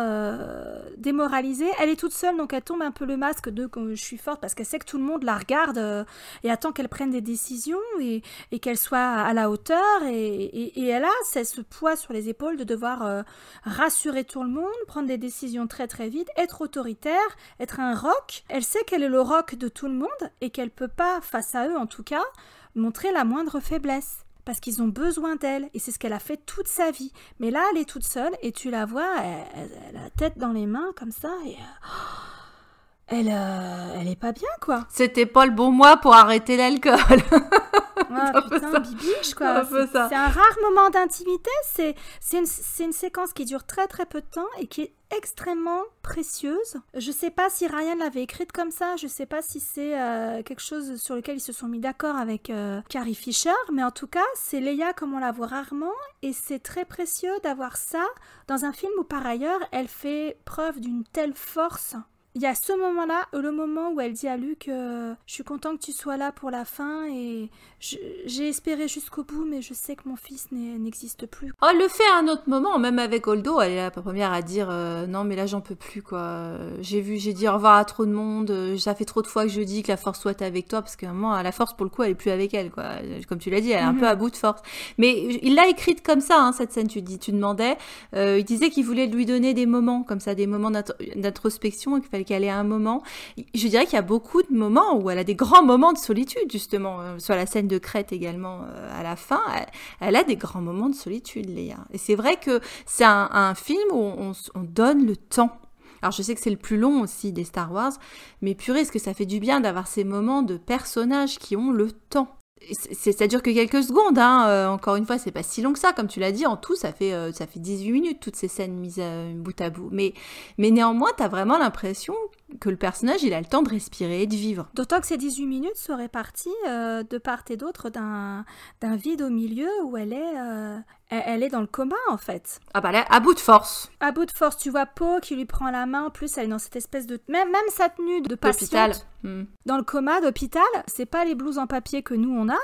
démoralisée. Elle est toute seule, donc elle tombe un peu le masque de « je suis forte » parce qu'elle sait que tout le monde la regarde et attend qu'elle prenne des décisions et qu'elle soit à la hauteur. Et elle a ce poids sur les épaules de devoir rassurer tout le monde, prendre des décisions très très vite, être autoritaire, être un roc. Elle sait qu'elle est le roc de tout le monde et qu'elle peut pas, face à eux en tout cas, montrer la moindre faiblesse. Parce qu'ils ont besoin d'elle, et c'est ce qu'elle a fait toute sa vie. Mais là, elle est toute seule, et tu la vois, elle a la tête dans les mains, comme ça, et elle est pas bien, quoi. C'était pas le bon mois pour arrêter l'alcool. Ah, putain, bibiche, quoi. C'est un rare moment d'intimité, c'est une séquence qui dure très très peu de temps, et qui est extrêmement précieuse. Je sais pas si Ryan l'avait écrite comme ça, je sais pas si c'est quelque chose sur lequel ils se sont mis d'accord avec Carrie Fisher, mais en tout cas, c'est Leia comme on la voit rarement, et c'est très précieux d'avoir ça dans un film où par ailleurs, elle fait preuve d'une telle force. Il y a ce moment-là, le moment où elle dit à Luke je suis content que tu sois là pour la fin et j'ai espéré jusqu'au bout, mais je sais que mon fils n'existe plus. Oh, elle le fait à un autre moment, même avec Holdo, elle est la première à dire non mais là j'en peux plus, quoi. J'ai dit au revoir à trop de monde, ça fait trop de fois que je dis que la force soit avec toi, parce qu'à un moment, la force pour le coup elle est plus avec elle, quoi. Comme tu l'as dit, elle est un peu à bout de force. Mais il l'a écrite comme ça, cette scène, tu demandais. Il disait qu'il voulait lui donner des moments comme ça, des moments d'introspection, et qu'il fallait qu'elle ait un moment. Je dirais qu'il y a beaucoup de moments où elle a des grands moments de solitude, justement. Sur la scène de Crète également, à la fin, elle a des grands moments de solitude, Leia. Et c'est vrai que c'est un film où on donne le temps. Alors je sais que c'est le plus long aussi des Star Wars, mais purée, est-ce que ça fait du bien d'avoir ces moments de personnages qui ont le temps. Ça dure que quelques secondes, encore une fois, c'est pas si long que ça, comme tu l'as dit, en tout ça fait 18 minutes, toutes ces scènes mises bout à bout. Mais néanmoins, t'as vraiment l'impression que le personnage, il a le temps de respirer et de vivre. D'autant que ces 18 minutes seraient parties de part et d'autre d'un vide au milieu où elle est dans le coma, en fait. Ah bah là, à bout de force. À bout de force, tu vois Poe qui lui prend la main, en plus elle est dans cette espèce de... Même sa tenue de patiente, dans le coma d'hôpital, c'est pas les blouses en papier que nous on a,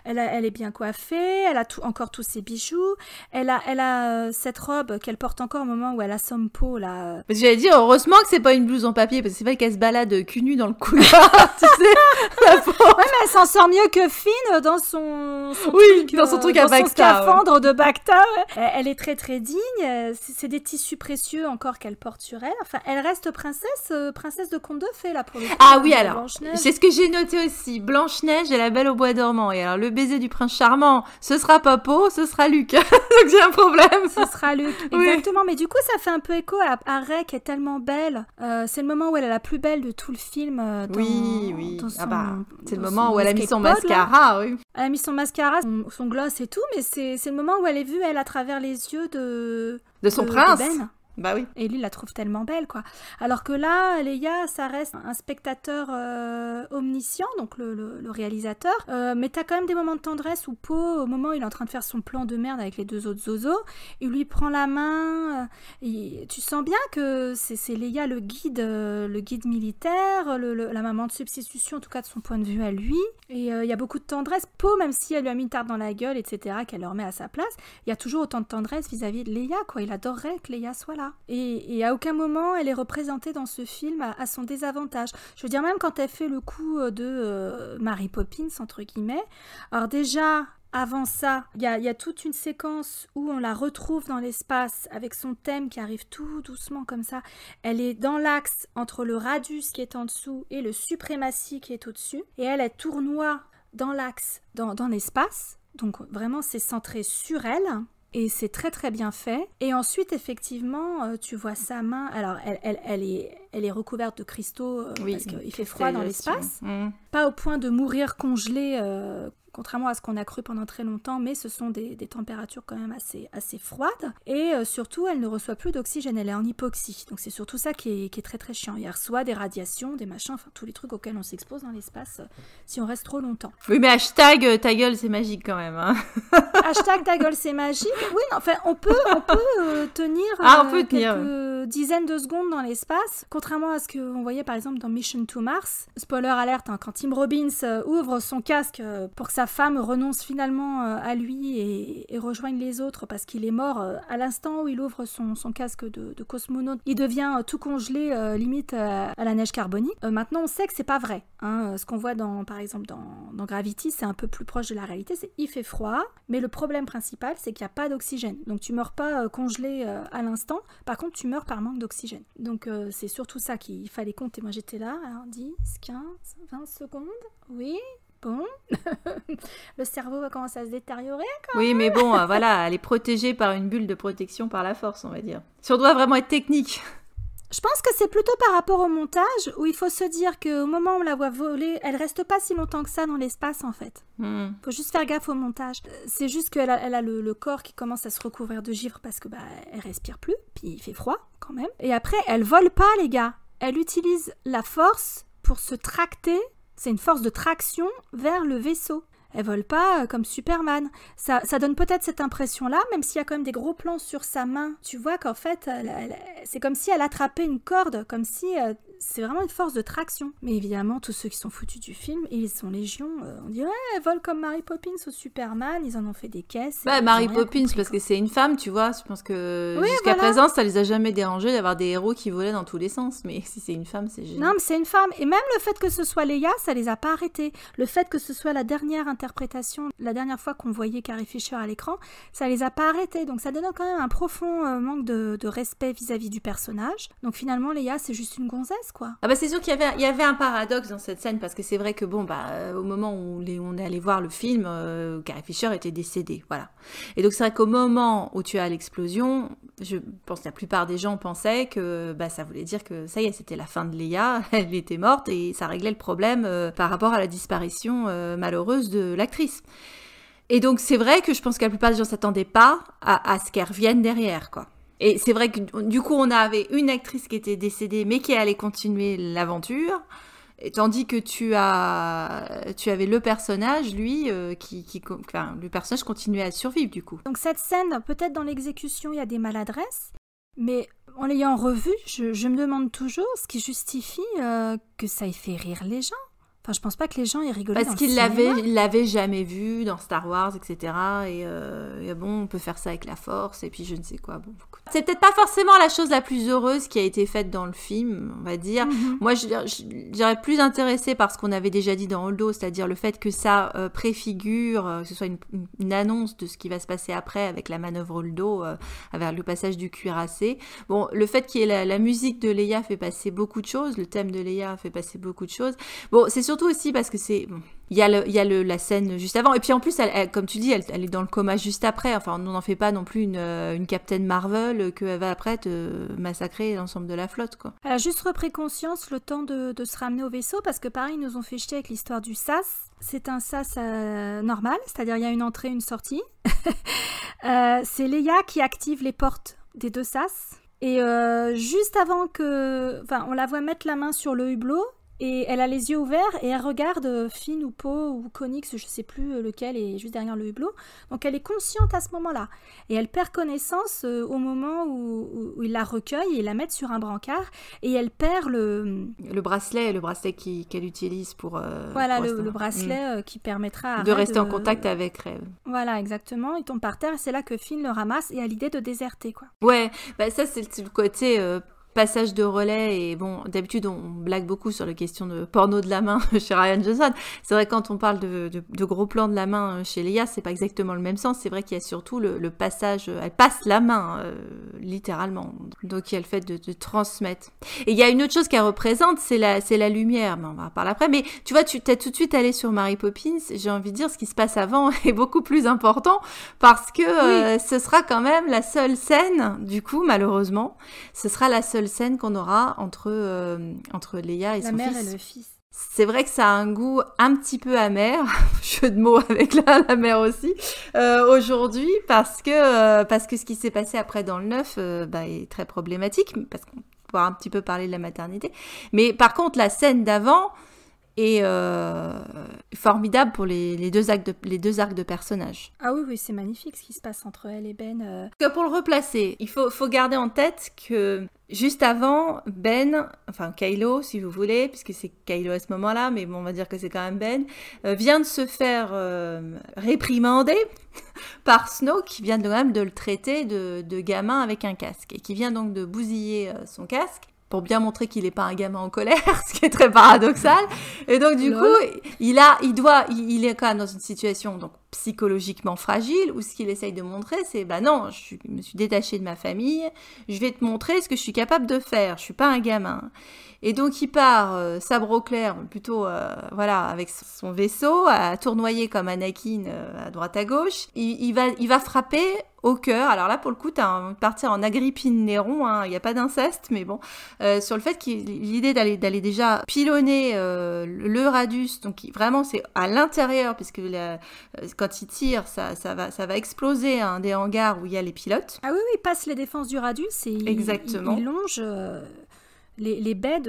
elle est bien coiffée, elle a encore tous ses bijoux, elle a cette robe qu'elle porte encore au moment où elle assomme Poe, là. Parce que j'allais dire, heureusement que c'est pas une blouse en papier, parce que c'est vrai qu'elle se balade cul nu dans le couloir, tu sais, la pauvre. Ouais, mais elle s'en sort mieux que Finn dans son truc à Bacta, de Bacta, ouais. Elle est très très digne, c'est des tissus précieux encore qu'elle porte sur elle. Enfin, elle reste princesse de conte de fée là pour le coup. Ah oui, alors, c'est ce que j'ai noté aussi. Blanche-Neige et la Belle au bois dormant. Et alors, le baiser du prince charmant, ce sera pas Poe, ce sera Luke. Donc j'ai un problème. Ce sera Luke, exactement. Oui. Mais du coup, ça fait un peu écho à Rey qui est tellement belle. C'est le moment où elle est la plus belle de tout le film. Oui. Dans son, c'est le moment où elle a mis son mascara, oui. Elle a mis son mascara, son gloss et tout, mais c'est le moment où elle est vue, elle, à travers les yeux de son prince. Ben. Bah oui. Et lui, il la trouve tellement belle, quoi. Alors que là, Leia, ça reste un spectateur omniscient, donc le réalisateur. Mais t'as quand même des moments de tendresse où Poe, au moment où il est en train de faire son plan de merde avec les 2 autres zozos, il lui prend la main. Tu sens bien que c'est Leia le guide militaire, la maman de substitution, en tout cas de son point de vue à lui. Et il y a beaucoup de tendresse. Poe, même si elle lui a mis une tarte dans la gueule, etc., qu'elle le remet à sa place, il y a toujours autant de tendresse vis-à-vis de Leia, quoi. Il adorerait que Leia soit là. Et à aucun moment elle est représentée dans ce film à son désavantage. Je veux dire, même quand elle fait le coup de Mary Poppins, entre guillemets, alors déjà, avant ça, il y a toute une séquence où on la retrouve dans l'espace avec son thème qui arrive tout doucement comme ça. Elle est dans l'axe entre le Radius qui est en dessous et le Suprématie qui est au-dessus. Et elle tournoie dans l'axe, dans l'espace. Donc vraiment, c'est centré sur elle. Et c'est très très bien fait. Et ensuite, effectivement, tu vois sa main. Alors, elle est recouverte de cristaux parce qu'il fait froid dans l'espace. Pas au point de mourir congelée, contrairement à ce qu'on a cru pendant très longtemps, mais ce sont des températures quand même assez froides. Et surtout, elle ne reçoit plus d'oxygène, elle est en hypoxie. Donc c'est surtout ça qui est très très chiant. Elle reçoit des radiations, des machins, enfin tous les trucs auxquels on s'expose dans l'espace si on reste trop longtemps. Oui, mais hashtag ta gueule, c'est magique quand même. Hein. Hashtag ta gueule, c'est magique. Oui, enfin, on peut tenir quelques dizaines de secondes dans l'espace, contrairement à ce qu'on voyait par exemple dans Mission to Mars. Spoiler alerte, hein, quand Tim Robbins ouvre son casque pour que sa femme renonce finalement à lui et rejoigne les autres parce qu'il est mort à l'instant où il ouvre son casque de cosmonaute. Il devient tout congelé, limite à la neige carbonique. Maintenant, on sait que c'est pas vrai. Hein. Ce qu'on voit par exemple dans Gravity, c'est un peu plus proche de la réalité. Il fait froid, mais le problème principal, c'est qu'il n'y a pas d'oxygène. Donc tu meurs pas congelé à l'instant. Par contre, tu meurs par manque d'oxygène. Donc c'est surtout ça qu'il fallait compter. Moi, j'étais là. Alors 10, 15, 20 secondes. Oui. Bon, le cerveau va commencer à se détériorer quand même. Oui, mais bon, voilà, elle est protégée par une bulle de protection par la force, on va dire. Si on doit vraiment être technique. Je pense que c'est plutôt par rapport au montage où il faut se dire qu'au moment où on la voit voler, elle reste pas si longtemps que ça dans l'espace en fait. Faut juste faire gaffe au montage. C'est juste qu'elle a le corps qui commence à se recouvrir de givre parce que elle respire plus, puis il fait froid quand même. Et après, elle vole pas les gars. Elle utilise la force pour se tracter. C'est une force de traction vers le vaisseau. Elle vole pas comme Superman. Ça donne peut-être cette impression-là, même s'il y a quand même des gros plans sur sa main. Tu vois qu'en fait, c'est comme si elle attrapait une corde, comme si c'est vraiment une force de traction. Mais évidemment, tous ceux qui sont foutus du film, ils sont légion. On dit, ouais, elle vole comme Mary Poppins ou Superman. Ils en ont fait des caisses. Mary Poppins, parce que c'est une femme, tu vois. Je pense que jusqu'à présent, ça les a jamais dérangés d'avoir des héros qui volaient dans tous les sens. Mais si c'est une femme, c'est génial. Non, mais c'est une femme. Et même le fait que ce soit Leia, ça les a pas arrêtés. Le fait que ce soit la dernière interprétation, la dernière fois qu'on voyait Carrie Fisher à l'écran, ça les a pas arrêtés. Donc ça donne quand même un profond manque de respect vis-à-vis du personnage. Donc finalement, Leia, c'est juste une gonzesse, quoi. Ah bah c'est sûr qu'il y avait un paradoxe dans cette scène, parce que c'est vrai que au moment où on est allé voir le film, Carrie Fisher était décédée, voilà. Et donc c'est vrai qu'au moment où tu as l'explosion, je pense que la plupart des gens pensaient que ça voulait dire que ça y est, c'était la fin de Leia, elle était morte et ça réglait le problème par rapport à la disparition malheureuse de l'actrice. Et donc c'est vrai que je pense que la plupart des gens s'attendaient pas à ce qu'elle revienne derrière, quoi. Et c'est vrai que du coup on avait une actrice qui était décédée mais qui allait continuer l'aventure, tandis que tu avais le personnage, lui, le personnage continuait à survivre du coup. Donc cette scène, peut-être dans l'exécution il y a des maladresses, mais en l'ayant revue, je me demande toujours ce qui justifie que ça ait fait rire les gens. Enfin, je pense pas que les gens y rigolaient. Parce qu'ils l'avaient jamais vu dans Star Wars, etc. Et bon, on peut faire ça avec la Force, et puis je ne sais quoi. Bon, c'est peut-être pas forcément la chose la plus heureuse qui a été faite dans le film, on va dire. Moi, j'irais plus intéressée par ce qu'on avait déjà dit dans Holdo, c'est-à-dire le fait que ça préfigure, que ce soit une annonce de ce qui va se passer après avec la manœuvre Holdo, avec le passage du cuirassé. Bon, le fait qu'il y ait la musique de Leia fait passer beaucoup de choses, le thème de Leia fait passer beaucoup de choses. Bon, c'est surtout aussi parce que il y a la scène juste avant, et puis en plus elle, comme tu dis, elle est dans le coma juste après. Enfin, on n'en fait pas non plus une Captain Marvel qu'elle va après te massacrer l'ensemble de la flotte, quoi. Elle a juste repris conscience le temps de se ramener au vaisseau, parce que pareil, ils nous ont fait chier avec l'histoire du sas. C'est un sas normal, c'est-à-dire il y a une entrée, une sortie. C'est Leia qui active les portes des deux sas. Et juste avant que... Enfin, on la voit mettre la main sur le hublot, et elle a les yeux ouverts, et elle regarde Finn ou Poe ou Connix, je sais plus lequel, est juste derrière le hublot. Donc elle est consciente à ce moment-là. Et elle perd connaissance au moment où il la recueille et la met sur un brancard, et elle perd le bracelet qu'elle utilise pour... voilà, pour le bracelet qui permettra à de rester en contact avec Rey. Voilà, exactement. Il tombe par terre, et c'est là que Finn le ramasse et a l'idée de déserter, quoi. Ouais, bah ça c'est le côté... passage de relais, et bon, d'habitude on blague beaucoup sur la question de porno de la main chez Rian Johnson. C'est vrai, quand on parle de gros plans de la main chez Leia, c'est pas exactement le même sens. C'est vrai qu'il y a surtout le passage, elle passe la main, littéralement. Donc il y a le fait de transmettre. Et il y a une autre chose qu'elle représente, c'est la lumière, mais on va en parler après. Mais tu vois, tu t'es tout de suite allé sur Mary Poppins, j'ai envie de dire, ce qui se passe avant est beaucoup plus important, parce que ce sera quand même la seule scène, du coup, malheureusement, ce sera la seule scène qu'on aura entre Leia et son fils. La mère et le fils. C'est vrai que ça a un goût un petit peu amer, jeu de mots avec la mère aussi, aujourd'hui, parce que ce qui s'est passé après dans le 9 est très problématique, parce qu'on pourra un petit peu parler de la maternité. Mais par contre, la scène d'avant est formidable pour les deux arcs de personnages. Ah oui, c'est magnifique ce qui se passe entre elle et Ben. Que pour le replacer, il faut garder en tête que juste avant, Ben, enfin Kylo si vous voulez, puisque c'est Kylo à ce moment-là, mais bon, on va dire que c'est quand même Ben, vient de se faire réprimander par Snoke, qui vient quand même de le traiter de gamin avec un casque, et qui vient donc de bousiller son casque, pour bien montrer qu'il n'est pas un gamin en colère, ce qui est très paradoxal. Et donc, du coup, il est quand même dans une situation donc psychologiquement fragile, où ce qu'il essaye de montrer, c'est, non, je me suis détaché de ma famille, je vais te montrer ce que je suis capable de faire, je suis pas un gamin. Et donc, il part, sabre au clair, plutôt, avec son vaisseau, à tournoyer comme Anakin à droite à gauche. Il va frapper au cœur. Alors là, pour le coup, t'as partir en Agrippine Néron, il n'y a pas d'inceste, mais bon, sur le fait l'idée d'aller déjà pilonner le Radius, donc vraiment c'est à l'intérieur, puisque quand il tire, ça va exploser un des hangars où il y a les pilotes. Ah oui, il passe les défenses du Radius et exactement. Il longe les baies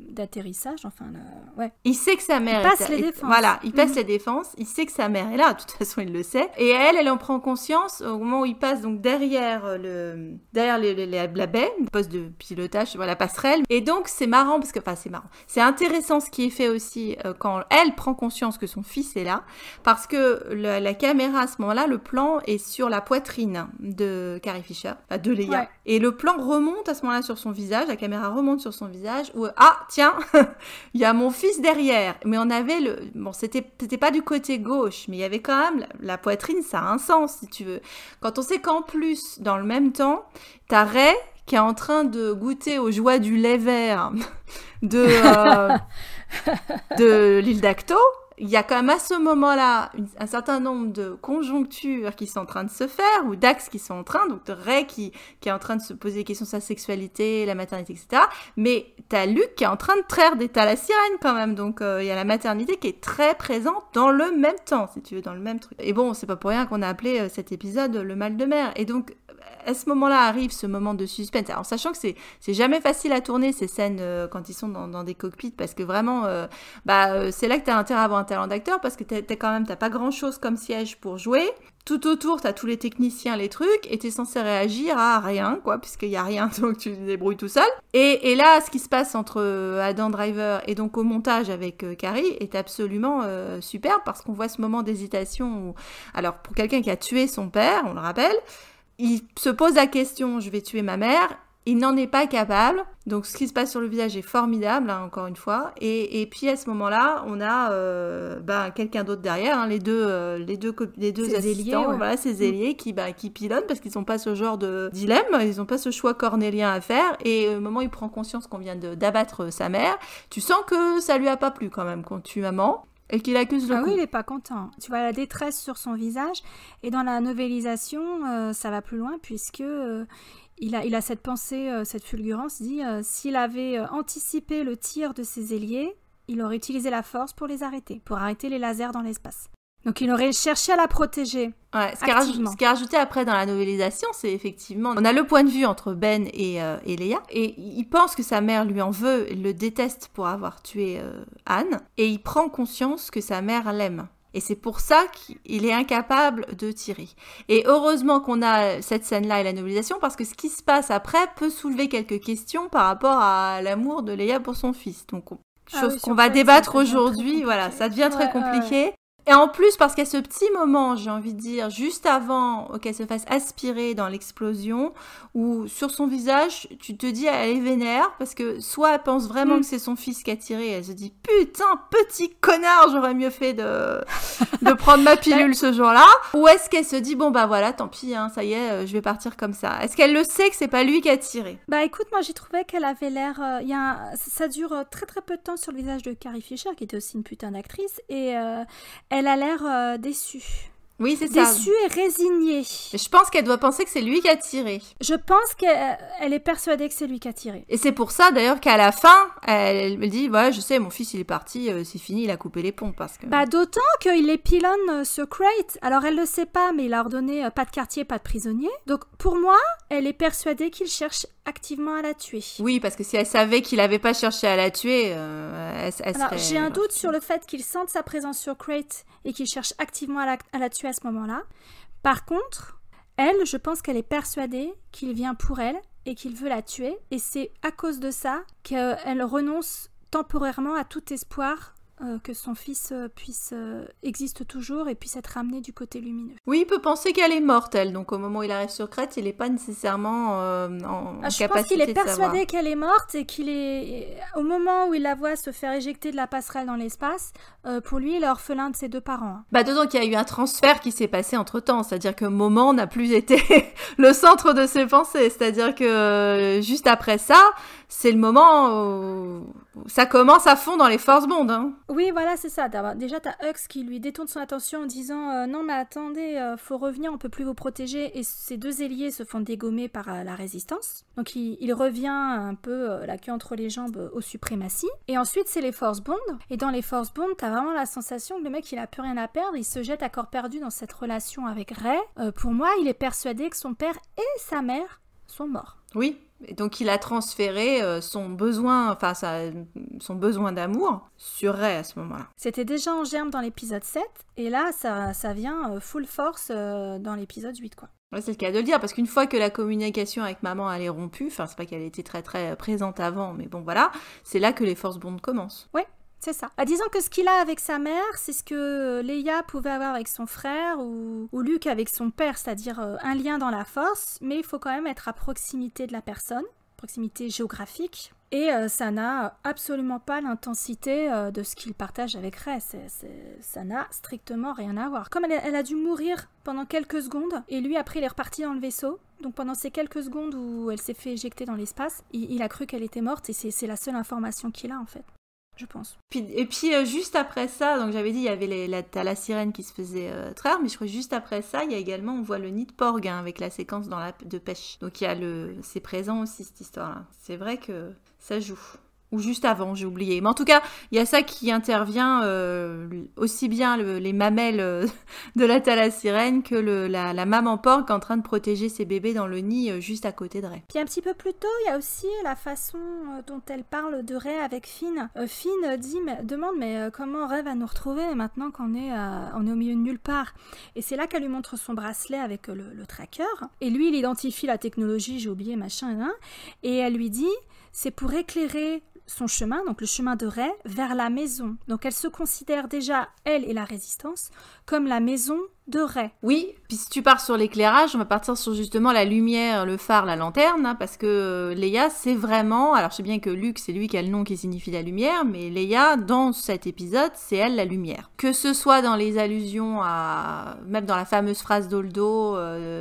d'atterrissage, enfin, ouais. Il sait que sa mère... Il passe les défenses. Voilà, il passe les défenses, il sait que sa mère est là, de toute façon il le sait, et elle en prend conscience au moment où il passe donc derrière la baie, le poste de pilotage, la passerelle, et donc c'est marrant, c'est intéressant ce qui est fait aussi quand elle prend conscience que son fils est là, parce que la caméra à ce moment-là, le plan est sur la poitrine de Carrie Fisher, de Leia, ouais. Et le plan remonte à ce moment-là sur son visage, la caméra remonte sur son visage, où tiens, il y a mon fils derrière. Mais on avait c'était pas du côté gauche, mais il y avait quand même la poitrine, ça a un sens si tu veux. Quand on sait qu'en plus, dans le même temps, t'as Rey qui est en train de goûter aux joies du lait vert de l'île d'Acto. Il y a quand même à ce moment-là un certain nombre de conjonctures qui sont en train de se faire, ou d'axes qui sont en train, donc de Rey qui est en train de se poser des questions sur sa sexualité, la maternité, etc. Mais t'as Luke qui est en train de traire t'as la sirène quand même, donc il y a la maternité qui est très présente dans le même temps, si tu veux, dans le même truc. Et bon, c'est pas pour rien qu'on a appelé cet épisode le mal de mer. Et donc, à ce moment-là arrive ce moment de suspense, en sachant que c'est jamais facile à tourner ces scènes quand ils sont dans des cockpits, parce que vraiment, c'est là que t'as intérêt à avoir un talent d'acteur, parce que t'as pas grand chose comme siège pour jouer. Tout autour, t'as tous les techniciens, les trucs, et t'es censé réagir à rien, quoi, puisqu'il y a rien, donc tu te débrouilles tout seul. Et là, ce qui se passe entre Adam Driver et donc au montage avec Carrie est absolument superbe, parce qu'on voit ce moment d'hésitation où, alors pour quelqu'un qui a tué son père, on le rappelle, il se pose la question, je vais tuer ma mère. Il n'en est pas capable, donc ce qui se passe sur le visage est formidable, encore une fois. Et puis à ce moment-là, on a quelqu'un d'autre derrière, les deux assistants, ailiers, ouais. Voilà, ces ailiers qui pilotent, parce qu'ils n'ont pas ce genre de dilemme, ils n'ont pas ce choix cornélien à faire. Et au moment où il prend conscience qu'on vient d'abattre sa mère, tu sens que ça lui a pas plu quand même qu'on tue maman. Et qu'il accuse le coup. Oui, il est pas content. Tu vois la détresse sur son visage. Et dans la novélisation, ça va plus loin, puisque il a cette pensée, cette fulgurance, dit s'il avait anticipé le tir de ses ailiers, il aurait utilisé la force pour les arrêter, pour arrêter les lasers dans l'espace. Donc il aurait cherché à la protéger. Ouais, ce qui est rajouté après dans la novélisation, c'est effectivement... On a le point de vue entre Ben et Leia, et il pense que sa mère lui en veut, le déteste pour avoir tué Anne, et il prend conscience que sa mère l'aime. Et c'est pour ça qu'il est incapable de tirer. Et heureusement qu'on a cette scène-là et la novélisation, parce que ce qui se passe après peut soulever quelques questions par rapport à l'amour de Leia pour son fils. Donc, chose qu'on va débattre aujourd'hui, voilà, ça devient très compliqué. Et en plus, parce qu'il y a ce petit moment, j'ai envie de dire, juste avant qu'elle se fasse aspirer dans l'explosion, où sur son visage, tu te dis, elle est vénère, parce que soit elle pense vraiment que c'est son fils qui a tiré, elle se dit, putain, petit connard, j'aurais mieux fait de prendre ma pilule ce jour-là, ou est-ce qu'elle se dit, bon bah voilà, tant pis, hein, ça y est, je vais partir comme ça. Est-ce qu'elle le sait que c'est pas lui qui a tiré? Bah écoute, moi j'ai trouvé qu'elle avait l'air, ça dure très très peu de temps sur le visage de Carrie Fisher, qui était aussi une putain d'actrice, et elle a l'air déçue. Oui, c'est ça. Déçue et résignée. Je pense qu'elle doit penser que c'est lui qui a tiré. Je pense qu'elle est persuadée que c'est lui qui a tiré. Et c'est pour ça, d'ailleurs, qu'à la fin, elle me dit, ouais, je sais, mon fils, il est parti, c'est fini, il a coupé les ponts, parce que... Bah, d'autant qu'il est pilonne sur Crate. Alors, elle le sait pas, mais il a ordonné pas de quartier, pas de prisonnier. Donc, pour moi, elle est persuadée qu'il cherche activement à la tuer. Oui, parce que si elle savait qu'il avait pas cherché à la tuer, elle Alors, serait... j'ai un doute sur le fait qu'il sente sa présence sur Crate et qu'il cherche activement à la tuer à ce moment-là. Par contre, elle, je pense qu'elle est persuadée qu'il vient pour elle et qu'il veut la tuer. Et c'est à cause de ça qu'elle renonce temporairement à tout espoir que son fils existe toujours et puisse être ramené du côté lumineux. Oui, il peut penser qu'elle est morte, elle. Donc au moment où il arrive sur Crète, il n'est pas nécessairement en capacité de savoir. Je pense qu'il est persuadé qu'elle est morte et qu'il est... Au moment où il la voit se faire éjecter de la passerelle dans l'espace, pour lui, il est orphelin de ses deux parents. Bah, d'autant qu'il y a eu un transfert qui s'est passé entre-temps. C'est-à-dire que Moment n'a plus été le centre de ses pensées. C'est-à-dire que juste après ça, c'est le moment où ça commence à fond dans les Force Bond. Hein. Oui, voilà, c'est ça. Déjà, t'as Hux qui lui détourne son attention en disant non, mais attendez, faut revenir, on peut plus vous protéger. Et ces deux ailiers se font dégommer par la résistance. Donc, il revient un peu la queue entre les jambes aux suprématies. Et ensuite, c'est les Force Bond. Et dans les Force Bond, t'as vraiment la sensation que le mec, il a plus rien à perdre. Il se jette à corps perdu dans cette relation avec Rey. Pour moi, il est persuadé que son père et sa mère sont morts. Oui. Et donc il a transféré son besoin d'amour sur Rey à ce moment-là. C'était déjà en germe dans l'épisode 7, et là ça vient full force dans l'épisode 8, quoi. Ouais, c'est le cas de le dire, parce qu'une fois que la communication avec maman elle est rompue, enfin c'est pas qu'elle était très très présente avant, mais bon voilà, c'est là que les Force Bond commencent. Ouais. C'est ça. Disons que ce qu'il a avec sa mère, c'est ce que Leia pouvait avoir avec son frère ou Luke avec son père, c'est-à-dire un lien dans la force, mais il faut quand même être à proximité de la personne, proximité géographique, et ça n'a absolument pas l'intensité de ce qu'il partage avec Rey. Ça n'a strictement rien à voir. Comme elle a dû mourir pendant quelques secondes, et lui après il est reparti dans le vaisseau, donc pendant ces quelques secondes où elle s'est fait éjecter dans l'espace, il a cru qu'elle était morte, et c'est la seule information qu'il a en fait. Je pense. Et puis juste après ça, donc j'avais dit il y avait t'as la sirène qui se faisait traire, mais je crois que juste après ça, il y a également, on voit le nid de Porg hein, avec la séquence de pêche. Donc il y a c'est présent aussi cette histoire-là. C'est vrai que ça joue. Ou juste avant, j'ai oublié. Mais en tout cas, il y a ça qui intervient aussi bien les mamelles de la thalasirène que la maman porc en train de protéger ses bébés dans le nid juste à côté de Rey. Puis un petit peu plus tôt, il y a aussi la façon dont elle parle de Rey avec Finn. Finn demande mais comment Rey va nous retrouver maintenant qu'on est au milieu de nulle part. Et c'est là qu'elle lui montre son bracelet avec le tracker. Et lui, il identifie la technologie, j'ai oublié, machin, hein, et elle lui dit c'est pour éclairer son chemin, donc le chemin de Rey, vers la maison. Donc elle se considère déjà, elle et la résistance, comme la maison de Rey. Oui, puis si tu pars sur l'éclairage, on va partir sur justement la lumière, le phare, la lanterne, hein, parce que Leia, c'est vraiment... Alors je sais bien que Luke, c'est lui qui a le nom qui signifie la lumière, mais Leia, dans cet épisode, c'est elle la lumière. Que ce soit dans les allusions à... Même dans la fameuse phrase d'Holdo,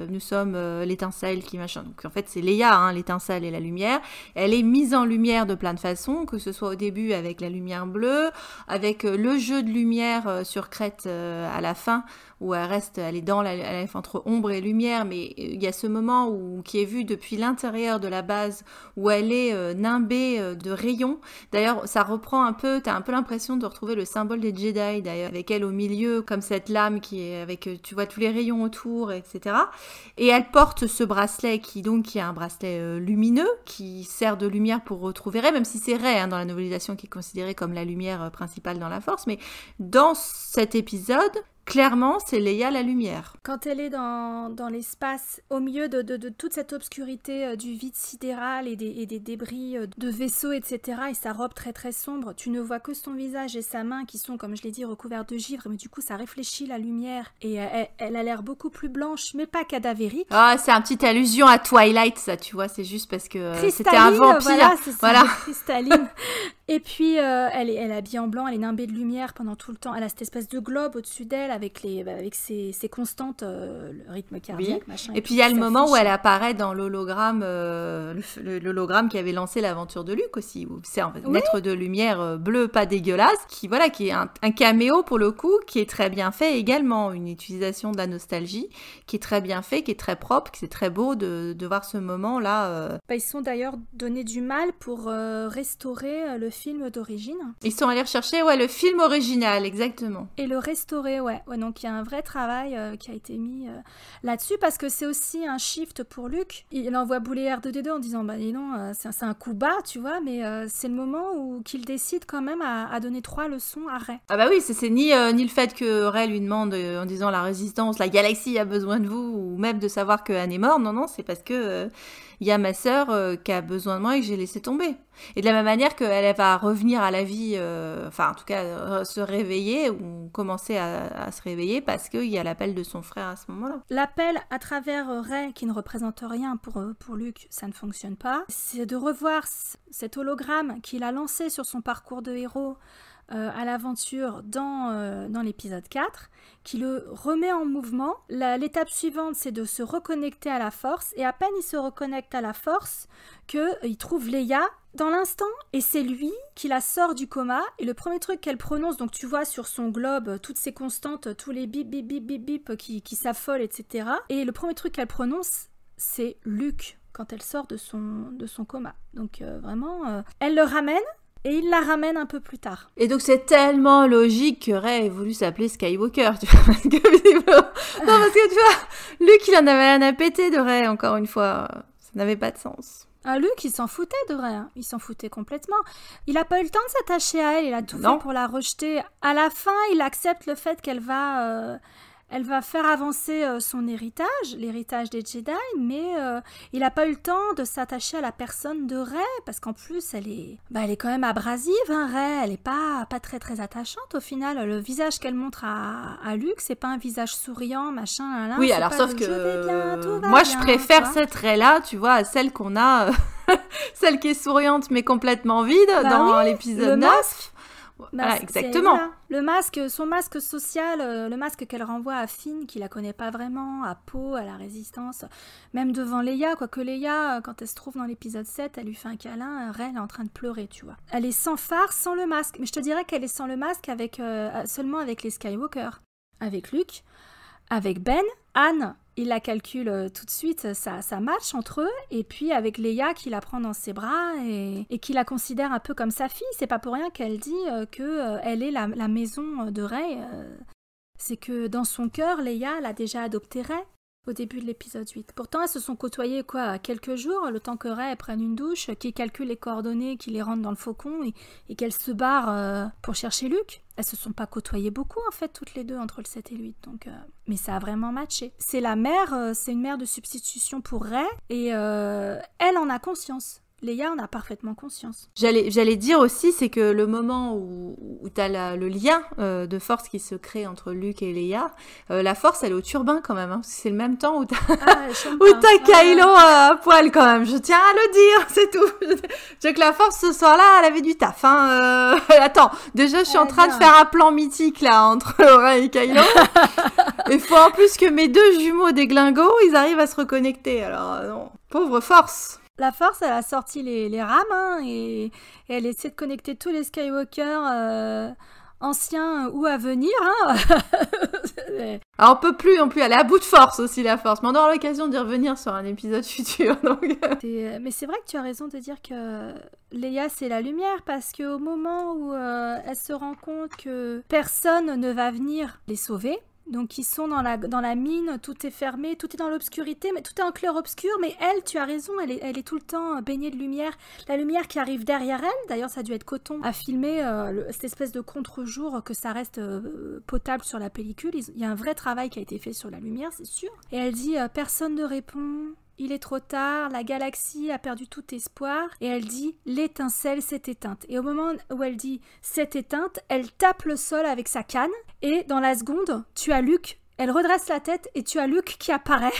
nous sommes l'étincelle qui machin. Donc en fait, c'est Leia, hein, l'étincelle et la lumière. Elle est mise en lumière de plein de façons, que ce soit au début avec la lumière bleue, avec le jeu de lumière sur Crète à la fin, où elle est dans elle est entre ombre et lumière, mais il y a ce moment qui est vu depuis l'intérieur de la base, où elle est nimbée de rayons. D'ailleurs, ça reprend un peu, t'as un peu l'impression de retrouver le symbole des Jedi, d'ailleurs, avec elle au milieu, comme cette lame qui est avec, tu vois, tous les rayons autour, etc. Et elle porte ce bracelet qui est un bracelet lumineux, qui sert de lumière pour retrouver Rey, même si c'est Rey dans la novélisation qui est considérée comme la lumière principale dans la Force, mais dans cet épisode, clairement, c'est Leia la lumière. Quand elle est dans l'espace, au milieu de toute cette obscurité du vide sidéral et des débris de vaisseaux, etc., et sa robe très très sombre, tu ne vois que son visage et sa main qui sont, comme je l'ai dit, recouverts de givre, mais du coup ça réfléchit la lumière, et elle a l'air beaucoup plus blanche, mais pas cadavérique. Ah, c'est une petite allusion à Twilight, ça, tu vois, c'est juste parce que c'était un vampire. Voilà, c'est ça, voilà. Cristalline. Et puis, elle est habillée en blanc, elle est nimbée de lumière pendant tout le temps. Elle a cette espèce de globe au-dessus d'elle avec ses constantes, le rythme cardiaque, oui. machin. Et puis, il y a le moment où elle apparaît dans l'hologramme, l'hologramme qui avait lancé l'aventure de Luke aussi. Où c'est une lettre de lumière bleue, pas dégueulasse, qui est un caméo pour le coup, qui est très bien fait également. Une utilisation de la nostalgie qui est très bien fait, qui est très propre, qui c'est très beau de voir ce moment-là. Ils se sont d'ailleurs donné du mal pour restaurer le film d'origine. Ils sont allés rechercher le film original, exactement. Et le restaurer, ouais. Donc il y a un vrai travail qui a été mis là-dessus, parce que c'est aussi un shift pour Luke. Il envoie bouler R2D2 en disant, dis non, c'est un coup bas, tu vois, mais c'est le moment où qu'il décide quand même à donner 3 leçons à Rey. Ah bah oui, c'est ni le fait que Rey lui demande en disant la résistance, la galaxie a besoin de vous, ou même de savoir que Anne est morte. Non, c'est parce que il y a ma sœur qui a besoin de moi et que j'ai laissé tomber. Et de la même manière qu'elle va revenir à la vie, en tout cas se réveiller ou commencer à se réveiller parce qu'il y a l'appel de son frère à ce moment-là. L'appel à travers Rey, qui ne représente rien pour Luke, ça ne fonctionne pas. C'est de revoir cet hologramme qu'il a lancé sur son parcours de héros à l'aventure dans l'épisode 4, qui le remet en mouvement. L'étape suivante, c'est de se reconnecter à la Force, et à peine il se reconnecte à la Force qu'il trouve Leia dans l'instant, et c'est lui qui la sort du coma, et le premier truc qu'elle prononce, donc tu vois sur son globe toutes ces constantes, tous les bip bip bip bip bip qui s'affolent, etc. Et le premier truc qu'elle prononce, c'est Luke, quand elle sort de son coma. Donc vraiment, elle le ramène, et il la ramène un peu plus tard. Et donc c'est tellement logique que Rey ait voulu s'appeler Skywalker, tu vois, parce que tu vois, Luke il en avait rien à péter de Rey, encore une fois, ça n'avait pas de sens. Luke, il s'en foutait de Rey, il s'en foutait complètement. Il n'a pas eu le temps de s'attacher à elle, il a tout fait pour la rejeter. À la fin, il accepte le fait qu'elle va faire avancer son héritage, l'héritage des Jedi, mais il n'a pas eu le temps de s'attacher à la personne de Rey, parce qu'en plus, elle est quand même abrasive, Rey, elle n'est pas très très attachante au final. Le visage qu'elle montre à Luke, c'est pas un visage souriant, machin, là. Oui, alors sauf que moi je préfère cette Rey-là, tu vois, à celle qu'on a, celle qui est souriante mais complètement vide dans l'épisode 9. Voilà, exactement. Le masque, son masque social, le masque qu'elle renvoie à Finn, qui la connaît pas vraiment, à Poe, à la Résistance, même devant Leia, quoique Leia, quand elle se trouve dans l'épisode 7, elle lui fait un câlin, Rey, elle est en train de pleurer, tu vois. Elle est sans phare, sans le masque, mais je te dirais qu'elle est sans le masque seulement avec les Skywalker. Avec Luke, avec Ben, Anne, il la calcule tout de suite, ça match entre eux, et puis avec Leia qui la prend dans ses bras et qui la considère un peu comme sa fille. C'est pas pour rien qu'elle dit qu'elle est la maison de Rey. C'est que dans son cœur, Leia, elle a déjà adopté Rey au début de l'épisode 8. Pourtant, elles se sont côtoyées quelques jours, le temps que Rey prenne une douche, qu'il calcule les coordonnées, qu'il les rentre dans le faucon et qu'elle se barre pour chercher Luke. Elles se sont pas côtoyées beaucoup en fait toutes les deux entre le 7 et le 8, donc mais ça a vraiment matché. C'est une mère de substitution pour Rey et elle en a conscience. Leia en a parfaitement conscience. J'allais dire aussi, c'est que le moment où t'as le lien de force qui se crée entre Luke et Leia, la force, elle est au turbin quand même, parce que c'est le même temps où t'as Kylo à poil quand même. Je tiens à le dire, c'est tout. Je veux que la force, ce soir-là, elle avait du taf. Attends, déjà, je suis en train de faire un plan mythique, là, entre Rey et Kylo. Il faut en plus que mes deux jumeaux déglingos, ils arrivent à se reconnecter. Alors, non. Pauvre force. La Force, elle a sorti les rames et elle essaie de connecter tous les Skywalker ancien ou à venir. Hein. Alors, on peut plus non plus aller à bout de force aussi, la force. Mais on aura l'occasion d'y revenir sur un épisode futur. Donc... Mais c'est vrai que tu as raison de dire que Leia, c'est la lumière, parce qu'au moment où elle se rend compte que personne ne va venir les sauver, donc ils sont dans la mine, tout est fermé, tout est dans l'obscurité, mais tout est en clair-obscur, mais elle, tu as raison, elle est tout le temps baignée de lumière. La lumière qui arrive derrière elle, d'ailleurs ça a dû être Coton à filmer cette espèce de contre-jour, que ça reste potable sur la pellicule. Il y a un vrai travail qui a été fait sur la lumière, c'est sûr. Et elle dit personne ne répond. Il est trop tard, la galaxie a perdu tout espoir, et elle dit « l'étincelle s'est éteinte ». Et au moment où elle dit « s'est éteinte », elle tape le sol avec sa canne, et dans la seconde, tu as Luke, elle redresse la tête, et tu as Luke qui apparaît.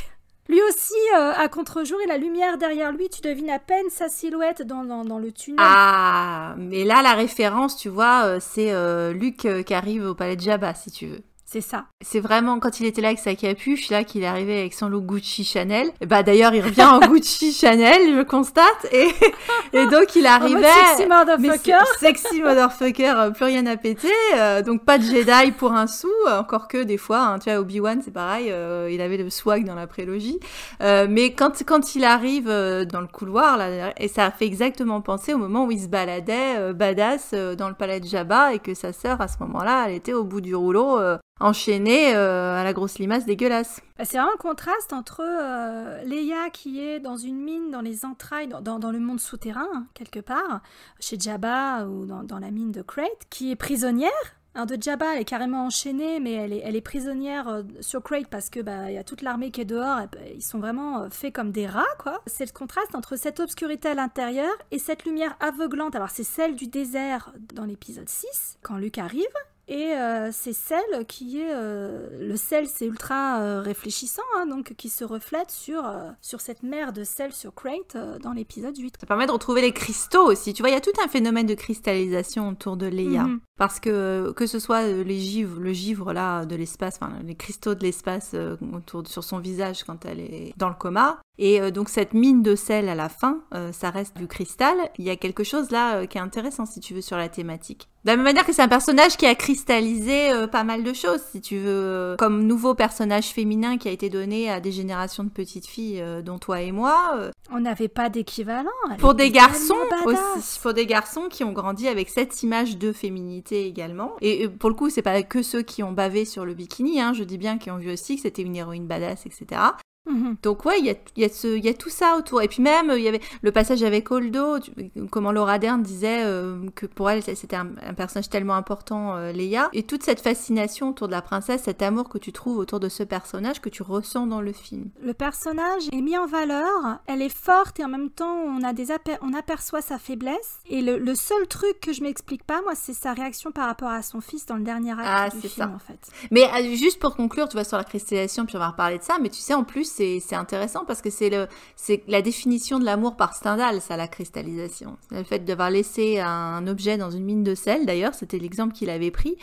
Lui aussi, à contre-jour, et la lumière derrière lui, tu devines à peine sa silhouette dans le tunnel. Ah, mais là, la référence, tu vois, c'est Luke qui arrive au palais de Jabba, si tu veux. C'est ça. C'est vraiment quand il était là avec sa capuche, là qu'il est arrivé avec son look Gucci Chanel. Et bah d'ailleurs, il revient en Gucci Chanel, je constate. Et donc il arrivait... Sexy motherfucker. Sexy motherfucker, plus rien à péter. Donc pas de Jedi pour un sou, encore que des fois, hein, tu vois, Obi-Wan, c'est pareil, il avait le swag dans la prélogie. Mais quand il arrive dans le couloir, là, et ça a fait exactement penser au moment où il se baladait badass dans le palais de Jabba, et que sa sœur, à ce moment-là, elle était au bout du rouleau... enchaînée à la grosse limace dégueulasse. C'est vraiment un contraste entre Leia qui est dans une mine, dans les entrailles, dans le monde souterrain, hein, quelque part, chez Jabba ou dans la mine de Crate, qui est prisonnière. Alors de Jabba, elle est carrément enchaînée, mais elle est prisonnière sur Crate parce que y a toute l'armée qui est dehors, ils sont vraiment faits comme des rats, quoi. C'est le contraste entre cette obscurité à l'intérieur et cette lumière aveuglante. Alors c'est celle du désert dans l'épisode 6, quand Luke arrive. Et c'est celle qui est... le sel, c'est ultra réfléchissant, hein, donc qui se reflète sur cette mer de sel sur Crate dans l'épisode 8. Ça permet de retrouver les cristaux aussi. Tu vois, il y a tout un phénomène de cristallisation autour de Leia. Mm-hmm. Parce que ce soit le givre là, de l'espace, enfin les cristaux de l'espace sur son visage quand elle est dans le coma, et donc cette mine de sel à la fin, ça reste du cristal. Il y a quelque chose là qui est intéressant, si tu veux, sur la thématique. De la même manière que c'est un personnage qui a cristallisé pas mal de choses, si tu veux, comme nouveau personnage féminin qui a été donné à des générations de petites filles, dont toi et moi. On n'avait pas d'équivalent. Pour des garçons aussi, pour des garçons qui ont grandi avec cette image de féminité également. Et pour le coup, c'est pas que ceux qui ont bavé sur le bikini, hein, je dis bien qui ont vu aussi que c'était une héroïne badass, etc. Mmh. Donc ouais, il y a tout ça autour. Et puis même, il y avait le passage avec Holdo, comment Laura Dern disait que pour elle, c'était un personnage tellement important, Leia. Et toute cette fascination autour de la princesse, cet amour que tu trouves autour de ce personnage, que tu ressens dans le film. Le personnage est mis en valeur, elle est forte et en même temps, on aperçoit sa faiblesse. Et le seul truc que je m'explique pas, moi, c'est sa réaction par rapport à son fils dans le dernier acte du film, en fait. Mais juste pour conclure, tu vois, sur la cristallisation, puis on va reparler de ça, mais tu sais, en plus, c'est intéressant parce que c'est la définition de l'amour par Stendhal, ça, la cristallisation. Le fait d'avoir laissé un objet dans une mine de sel, d'ailleurs, c'était l'exemple qu'il avait pris.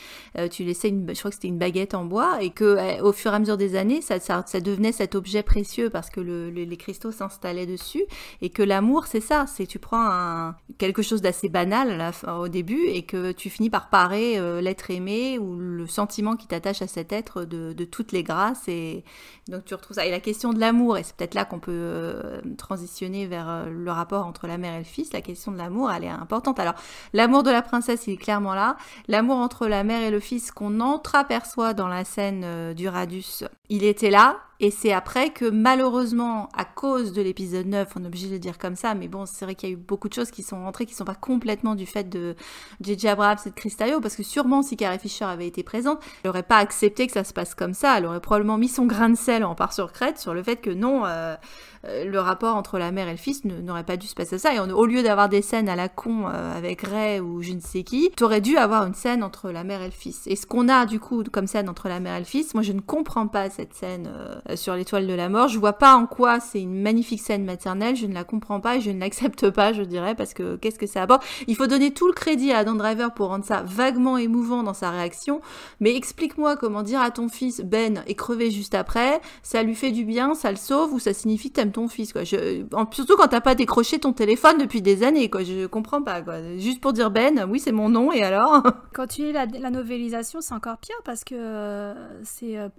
Tu laissais je crois que c'était une baguette en bois, et que au fur et à mesure des années, ça devenait cet objet précieux parce que les cristaux s'installaient dessus, et que l'amour, c'est ça, c'est tu prends quelque chose d'assez banal au début, et que tu finis par parer l'être aimé ou le sentiment qui t'attache à cet être de toutes les grâces, et donc tu retrouves ça. Et la question de l'amour, et c'est peut-être là qu'on peut transitionner vers le rapport entre la mère et le fils, la question de l'amour, elle est importante. Alors, l'amour de la princesse, il est clairement là. L'amour entre la mère et le fils qu'on entreaperçoit dans la scène du Radius, il était là. Et c'est après que, malheureusement, à cause de l'épisode 9, on est obligé de le dire comme ça, mais bon, c'est vrai qu'il y a eu beaucoup de choses qui sont rentrées, qui ne sont pas complètement du fait de J.J. Abrams et de Chris Terrio, parce que sûrement, si Carrie Fisher avait été présente, elle n'aurait pas accepté que ça se passe comme ça, elle aurait probablement mis son grain de sel en part sur crête sur le fait que non, le rapport entre la mère et le fils n'aurait pas dû se passer ça, et au lieu d'avoir des scènes à la con avec Rey ou je ne sais qui, t'aurais dû avoir une scène entre la mère et le fils. Et ce qu'on a, du coup, comme scène entre la mère et le fils, moi, je ne comprends pas cette scène sur l'étoile de la mort. Je vois pas en quoi c'est une magnifique scène maternelle, je ne la comprends pas et je ne l'accepte pas, je dirais, parce que qu'est-ce que ça apporte? Il faut donner tout le crédit à Adam Driver pour rendre ça vaguement émouvant dans sa réaction, mais explique-moi comment dire à ton fils Ben est crevé juste après, ça lui fait du bien, ça le sauve ou ça signifie que t'aimes ton fils, quoi. Surtout quand t'as pas décroché ton téléphone depuis des années, quoi. Je comprends pas, quoi. Juste pour dire Ben, oui c'est mon nom et alors? Quand tu lis la novélisation, c'est encore pire parce que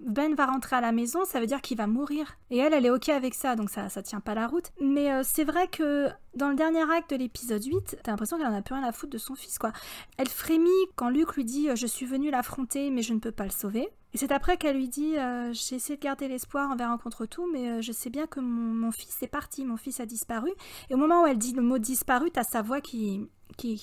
Ben va rentrer à la maison, ça veut dire qu'il va mourir. Et elle est ok avec ça, donc ça tient pas la route. Mais c'est vrai que dans le dernier acte de l'épisode 8, t'as l'impression qu'elle en a plus rien à foutre de son fils, quoi. Elle frémit quand Luke lui dit « Je suis venue l'affronter, mais je ne peux pas le sauver ». Et c'est après qu'elle lui dit « J'ai essayé de garder l'espoir envers un contre tout, mais je sais bien que mon fils est parti, mon fils a disparu. » Et au moment où elle dit le mot « disparu », t'as sa voix qui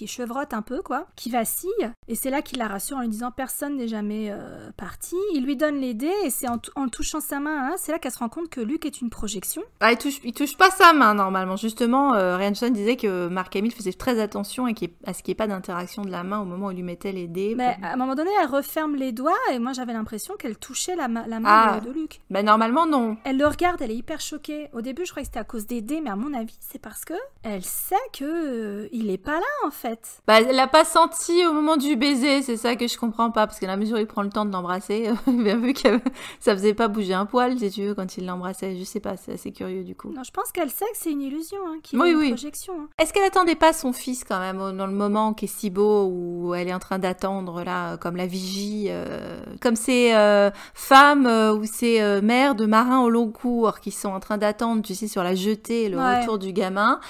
chevrotte un peu, quoi, qui vacille, et c'est là qu'il la rassure en lui disant personne n'est jamais parti. Il lui donne les dés et c'est en touchant sa main, hein, c'est là qu'elle se rend compte que Luke est une projection. Ah, il touche pas sa main normalement. Justement, Ryan Johnson disait que Mark Hamill faisait très attention à ce qu'il n'y ait pas d'interaction de la main au moment où il lui mettait les dés. Mais à un moment donné, elle referme les doigts et moi j'avais l'impression qu'elle touchait la main de Luke. Ben normalement non. Elle le regarde, elle est hyper choquée. Au début, je croyais que c'était à cause des dés, mais à mon avis, c'est parce que elle sait que il est pas là en fait. Bah, elle l'a pas senti au moment du baiser, c'est ça que je comprends pas, parce qu'à la mesure où il prend le temps de l'embrasser, bien vu que ça faisait pas bouger un poil, si tu veux, quand il l'embrassait, je sais pas, c'est assez curieux du coup. Non, je pense qu'elle sait que c'est une illusion, hein, qu'il est une projection. Hein. Est-ce qu'elle attendait pas son fils quand même, dans le moment qui est si beau, où elle est en train d'attendre, là, comme la vigie, comme ces femmes ou ces mères de marins au long cours qui sont en train d'attendre, tu sais, sur la jetée, le retour du gamin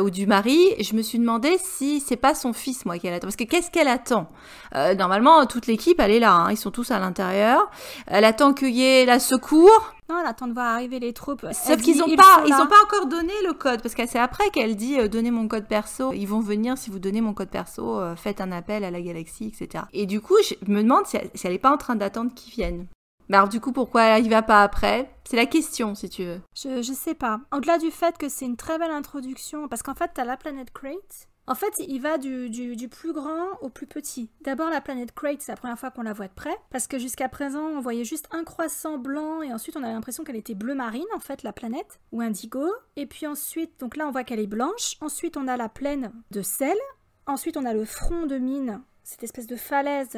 ou du mari. Je me suis demandé si c'est pas son fils, moi, qu'elle attend. Parce que qu'est-ce qu'elle attend? Normalement, toute l'équipe, elle est là. Hein. Ils sont tous à l'intérieur. Elle attend qu'il y ait la secours. Non, elle attend de voir arriver les troupes. Sauf qu'ils n'ont pas encore donné le code. Parce que c'est après qu'elle dit donnez mon code perso. Ils vont venir si vous donnez mon code perso. Faites un appel à la galaxie, etc. Et du coup, je me demande si elle n'est pas en train d'attendre qu'ils viennent. Mais alors du coup, pourquoi elle y va pas après? C'est la question, si tu veux. Je sais pas. Au-delà du fait que c'est une très belle introduction, parce qu'en fait, t'as la planète Crate. En fait, il va du plus grand au plus petit. D'abord, la planète Crate, c'est la première fois qu'on la voit de près, parce que jusqu'à présent, on voyait juste un croissant blanc, et ensuite, on avait l'impression qu'elle était bleu marine, en fait, la planète, ou indigo. Et puis ensuite, donc là, on voit qu'elle est blanche. Ensuite, on a la plaine de sel. Ensuite, on a le front de mine, cette espèce de falaise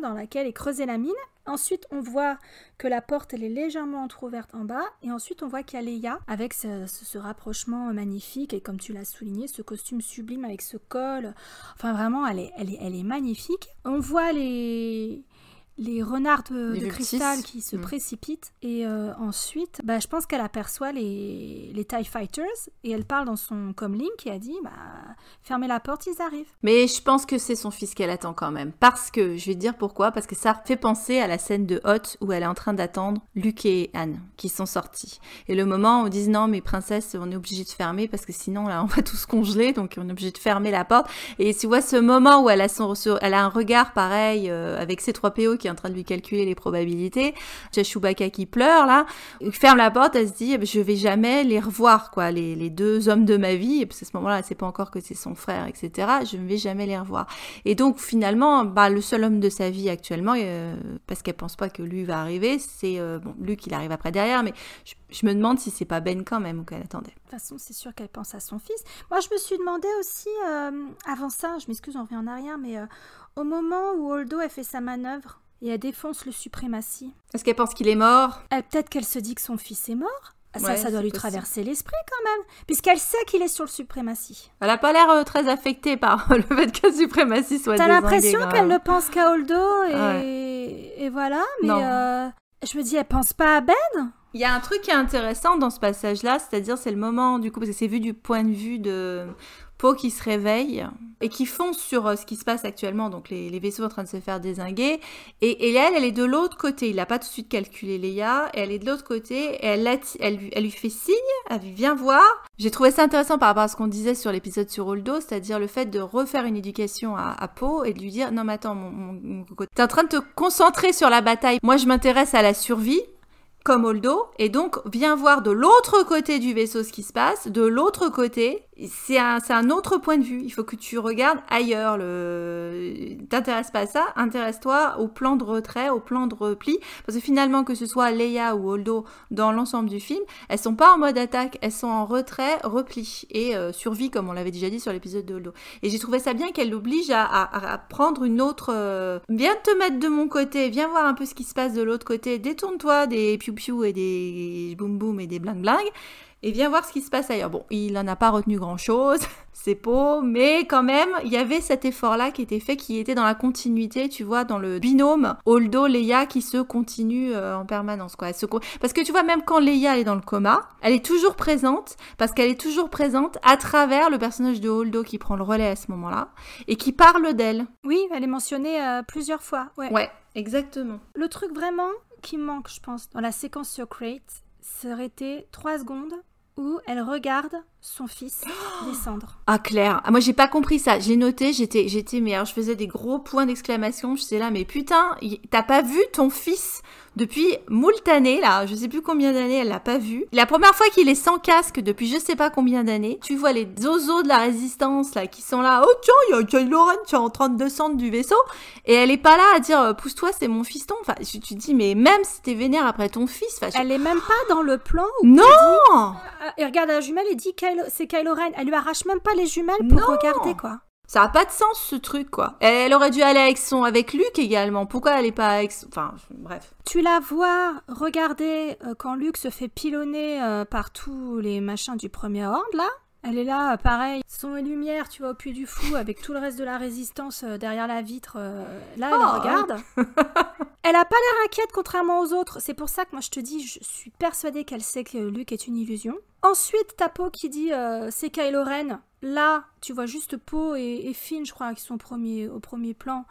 dans laquelle est creusée la mine. Ensuite, on voit que la porte, elle est légèrement entrouverte en bas. Et ensuite, on voit qu'il y a Leia avec ce rapprochement magnifique. Et comme tu l'as souligné, ce costume sublime avec ce col. Enfin, vraiment, elle est magnifique. On voit les renards de cristal qui se précipitent. Et ensuite, je pense qu'elle aperçoit les TIE Fighters. Et elle parle dans son comlink et a dit, fermez la porte, ils arrivent. Mais je pense que c'est son fils qu'elle attend quand même. Parce que, je vais te dire pourquoi, parce que ça fait penser à la scène de Hot où elle est en train d'attendre Luke et Anne qui sont sortis. Et le moment où ils disent, non mais princesse, on est obligé de fermer parce que sinon là on va tous congeler, donc on est obligé de fermer la porte. Et tu vois ce moment où elle a un regard pareil avec ses 3PO qui est en train de lui calculer les probabilités. J'ai Chewbacca qui pleure là, il ferme la porte, elle se dit je vais jamais les revoir quoi, les deux hommes de ma vie, et puis à ce moment-là elle sait pas encore que c'est son frère, etc. Je ne vais jamais les revoir. Et donc finalement le seul homme de sa vie actuellement, parce qu'elle pense pas que lui va arriver, c'est Luke il arrive après derrière, mais je me demande si c'est pas Ben quand même ou qu'elle attendait. De toute façon, c'est sûr qu'elle pense à son fils. Moi, je me suis demandé aussi, avant ça, je m'excuse, on revient en arrière, mais au moment où Holdo a fait sa manœuvre et elle défonce le suprématie. Est-ce qu'elle pense qu'il est mort? Peut-être qu'elle se dit que son fils est mort. Ça doit lui traverser l'esprit quand même, puisqu'elle sait qu'il est sur le suprématie. Elle a pas l'air très affectée par le fait que le suprématie soit désingué. T'as l'impression qu'elle ne pense qu'à Holdo et voilà, mais je me dis, elle pense pas à Ben? Il y a un truc qui est intéressant dans ce passage-là, c'est-à-dire c'est le moment, du coup, parce que c'est vu du point de vue de Poe qui se réveille et qui fonce sur ce qui se passe actuellement, donc les vaisseaux en train de se faire dézinguer, et elle est de l'autre côté, il n'a pas tout de suite calculé Leia, et elle est de l'autre côté, et elle lui fait signe, elle lui vient voir. J'ai trouvé ça intéressant par rapport à ce qu'on disait sur l'épisode sur Holdo, c'est-à-dire le fait de refaire une éducation à Poe et de lui dire, non mais attends, mon coco, t'es en train de te concentrer sur la bataille, moi je m'intéresse à la survie, comme Holdo, et donc viens voir de l'autre côté du vaisseau ce qui se passe, de l'autre côté, c'est un autre point de vue. Il faut que tu regardes ailleurs. T'intéresses pas à ça, intéresse-toi au plan de retrait, au plan de repli. Parce que finalement, que ce soit Leia ou Holdo dans l'ensemble du film, elles sont pas en mode attaque, elles sont en retrait, repli et survie, comme on l'avait déjà dit sur l'épisode de Holdo. Et j'ai trouvé ça bien qu'elle l'oblige à prendre une autre... viens te mettre de mon côté, viens voir un peu ce qui se passe de l'autre côté, détourne-toi des piou-piou et des boum-boum et des bling-bling. Et viens voir ce qui se passe ailleurs. Bon, il n'en a pas retenu grand-chose, c'est beau, mais quand même, il y avait cet effort-là qui était fait, qui était dans la continuité, tu vois, dans le binôme Holdo-Leia qui se continue en permanence, quoi. Parce que tu vois, même quand Leia est dans le coma, elle est toujours présente, parce qu'elle est toujours présente à travers le personnage de Holdo qui prend le relais à ce moment-là, et qui parle d'elle. Oui, elle est mentionnée plusieurs fois. Ouais, exactement. Le truc vraiment qui manque, je pense, dans la séquence sur Crate, ça aurait été 3 secondes où elle regarde son fils descendre. Ah Claire, moi j'ai pas compris ça, je l'ai noté, j'étais mais alors je faisais des gros points d'exclamation, j'étais là mais putain, t'as pas vu ton fils depuis moult années là, je sais plus combien d'années elle l'a pas vu. La première fois qu'il est sans casque depuis je sais pas combien d'années, tu vois les zozos de la résistance là qui sont là, oh tiens, il y a Kylo Ren qui est en train de descendre du vaisseau et elle est pas là à dire pousse-toi c'est mon fiston, enfin tu te dis mais même si t'es vénère après ton fils, elle est même pas dans le plan où non et regarde la jumelle et dit c'est Kylo Ren, elle lui arrache même pas les jumelles pour regarder quoi. Ça a pas de sens ce truc quoi. Elle aurait dû aller avec Luke également. Pourquoi elle est pas avec... Enfin bref. Tu la vois regarder quand Luke se fait pilonner par tous les machins du premier ordre là. Elle est là, pareil, son et lumière, tu vois, au Puy du Fou, avec tout le reste de la résistance derrière la vitre. Là, elle regarde. Elle a pas l'air inquiète, contrairement aux autres. C'est pour ça que moi, je te dis, je suis persuadée qu'elle sait que Luke est une illusion. Ensuite, t'as Poe qui dit c'est Kylo Ren. Là, tu vois juste Poe et Finn, je crois, qui sont au premier plan.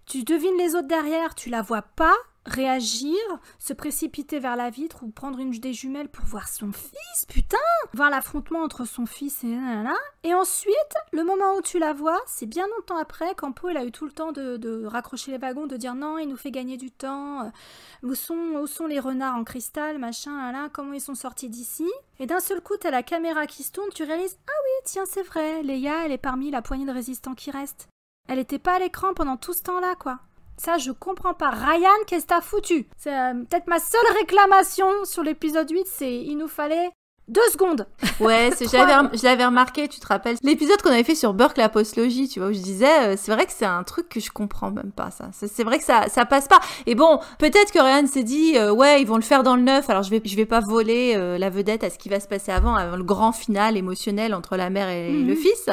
Tu devines les autres derrière, tu la vois pas réagir, se précipiter vers la vitre ou prendre une des jumelles pour voir son fils, putain, voir l'affrontement entre son fils et nanana. Et ensuite, le moment où tu la vois, c'est bien longtemps après, quand Poe il a eu tout le temps de raccrocher les wagons, de dire non, il nous fait gagner du temps, où sont les renards en cristal, machin, là, comment ils sont sortis d'ici. Et d'un seul coup, t'as la caméra qui se tourne, tu réalises, ah oui, tiens, c'est vrai, Leia, elle est parmi la poignée de résistants qui restent. Elle était pas à l'écran pendant tout ce temps-là, quoi. Ça, je comprends pas. Ryan, qu'est-ce que t'as foutu? C'est peut-être ma seule réclamation sur l'épisode 8, c'est il nous fallait 2 secondes. Ouais, je l'avais remarqué, tu te rappelles l'épisode qu'on avait fait sur Burke la postlogie, tu vois, où je disais, c'est vrai que c'est un truc que je comprends même pas, ça. C'est vrai que ça passe pas. Et bon, peut-être que Ryan s'est dit, ouais, ils vont le faire dans le 9, alors je vais pas voler la vedette à ce qui va se passer avant le grand final émotionnel entre la mère et le fils.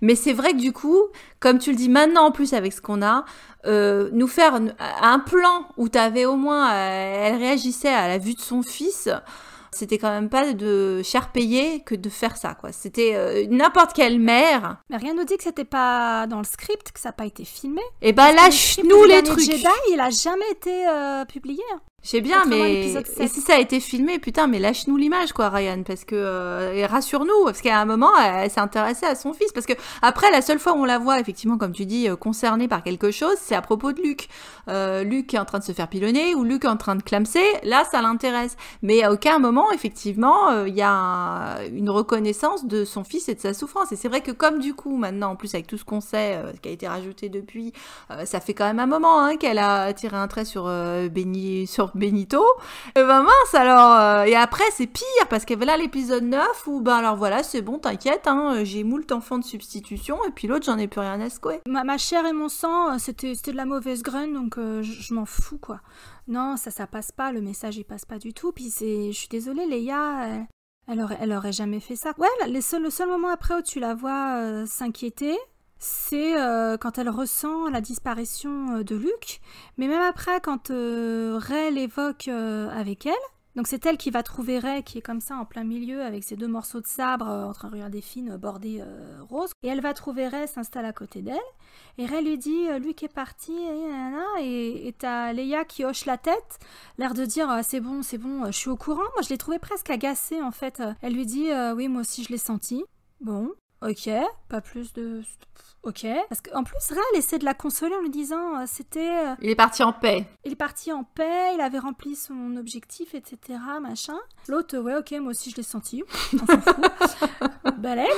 Mais c'est vrai que du coup, comme tu le dis maintenant en plus avec ce qu'on a, nous faire un plan où t'avais au moins, elle réagissait à la vue de son fils, c'était quand même pas de cher payé que de faire ça, quoi. C'était n'importe quelle mère. Mais rien nous dit que c'était pas dans le script, que ça n'a pas été filmé. Et bah lâche-nous les trucs. Jedi, il a jamais été publié. Je sais bien, mais et si ça a été filmé, putain, mais lâche-nous l'image, quoi, Ryan, parce que et rassure-nous, parce qu'à un moment, elle s'est intéressée à son fils, parce que après, la seule fois où on la voit, effectivement, comme tu dis, concernée par quelque chose, c'est à propos de Luke. Luke est en train de se faire pilonner, ou Luke est en train de clamser, là, ça l'intéresse. Mais à aucun moment, effectivement, il y a une reconnaissance de son fils et de sa souffrance. Et c'est vrai que comme du coup, maintenant, en plus, avec tout ce qu'on sait, ce qui a été rajouté depuis, ça fait quand même un moment hein, qu'elle a tiré un trait sur Benito, et ben mince alors, et après c'est pire parce que là l'épisode 9 où ben alors voilà c'est bon t'inquiète hein, j'ai moult enfants de substitution et puis l'autre j'en ai plus rien à secouer. Ma chair et mon sang c'était de la mauvaise graine donc je m'en fous quoi. Non ça passe pas, le message il passe pas du tout, puis je suis désolée Leia, elle aurait jamais fait ça. Ouais le seul moment après où tu la vois s'inquiéter, c'est quand elle ressent la disparition de Luke, mais même après quand Rey l'évoque avec elle, donc c'est elle qui va trouver Rey qui est comme ça en plein milieu avec ses 2 morceaux de sabre en train de regarder Finn bordé rose, et elle va trouver Rey s'installe à côté d'elle, et Rey lui dit Luke est parti, et t'as Leia qui hoche la tête, l'air de dire c'est bon, je suis au courant. Moi je l'ai trouvée presque agacée en fait. Elle lui dit oui moi aussi je l'ai senti. Bon, Ok, pas plus de... Ok. Parce qu'en plus, Ray, elle essaie de la consoler en lui disant c'était... Il est parti en paix. Il est parti en paix, il avait rempli son objectif, etc. Machin. L'autre, ouais, ok, moi aussi je l'ai senti. On s'en fout. Balèque.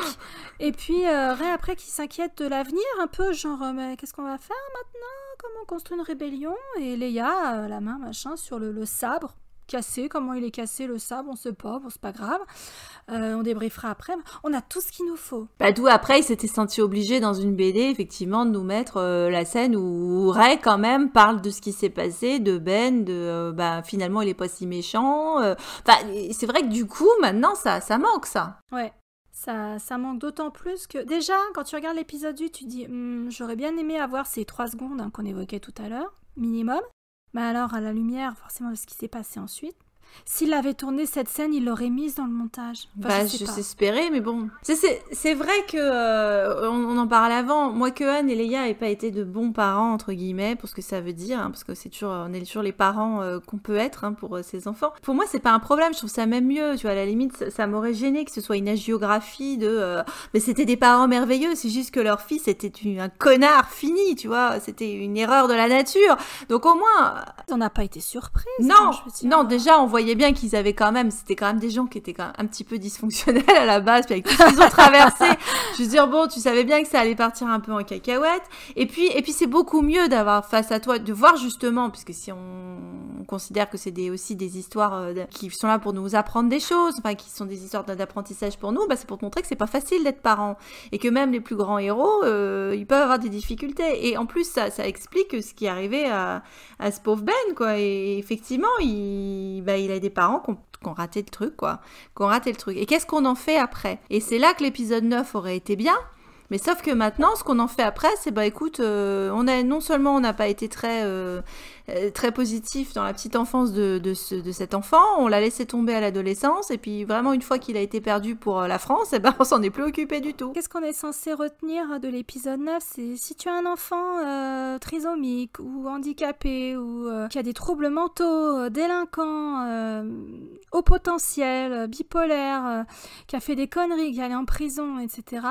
Et puis, Ray, après, qui s'inquiète de l'avenir, un peu genre, mais qu'est-ce qu'on va faire maintenant? Comment on construit une rébellion? Et Leia, la main, machin, sur le sabre. Cassé, comment il est cassé le sabre, on sait pas, bon c'est pas grave, on débriefera après, on a tout ce qu'il nous faut. Bah d'où après il s'était senti obligé dans une BD effectivement de nous mettre la scène où Ray quand même parle de ce qui s'est passé, de Ben, de finalement il est pas si méchant, c'est vrai que du coup maintenant ça manque ça. Ouais. Ça manque d'autant plus que déjà quand tu regardes l'épisode 8 tu dis j'aurais bien aimé avoir ces 3 secondes qu'on évoquait tout à l'heure, minimum. Mais alors, à la lumière, forcément, de ce qui s'est passé ensuite, s'il avait tourné cette scène, il l'aurait mise dans le montage. Enfin, je sais espérer, mais bon. C'est vrai que, on en parlait avant, moi que Anne et Leia n'aient pas été de bons parents, entre guillemets, pour ce que ça veut dire, parce que on est toujours les parents qu'on peut être pour ses enfants. Pour moi, c'est pas un problème, je trouve ça même mieux, tu vois, à la limite, ça m'aurait gêné que ce soit une hagiographie mais c'était des parents merveilleux, c'est juste que leur fils était un connard fini, tu vois, c'était une erreur de la nature. Donc au moins... On n'a pas été surprise. Non, déjà, on voyait bien qu'ils avaient c'était quand même des gens qui étaient quand même un petit peu dysfonctionnels à la base, puis avec tout ce qu'ils ont traversé, je veux dire, bon, tu savais bien que ça allait partir un peu en cacahuète, et puis c'est beaucoup mieux d'avoir face à toi, de voir justement, puisque si on considère que c'est aussi des histoires qui sont là pour nous apprendre des choses, enfin, qui sont des histoires d'apprentissage pour nous, c'est pour te montrer que c'est pas facile d'être parent, et que même les plus grands héros, ils peuvent avoir des difficultés, et en plus, ça explique ce qui est arrivé à ce pauvre Ben, quoi, et effectivement, il a des parents qui ont raté le truc, quoi. Qui ont raté le truc. Et qu'est-ce qu'on en fait après? Et c'est là que l'épisode 9 aurait été bien. Mais sauf que maintenant, ce qu'on en fait après, c'est écoute, non seulement on n'a pas été très positif dans la petite enfance de cet enfant, on l'a laissé tomber à l'adolescence, et puis vraiment une fois qu'il a été perdu pour la France, on s'en est plus occupé du tout. Qu'est-ce qu'on est censé retenir de l'épisode 9? C'est si tu as un enfant trisomique ou handicapé ou qui a des troubles mentaux, délinquant, haut potentiel, bipolaire, qui a fait des conneries, qui est allé en prison, etc.,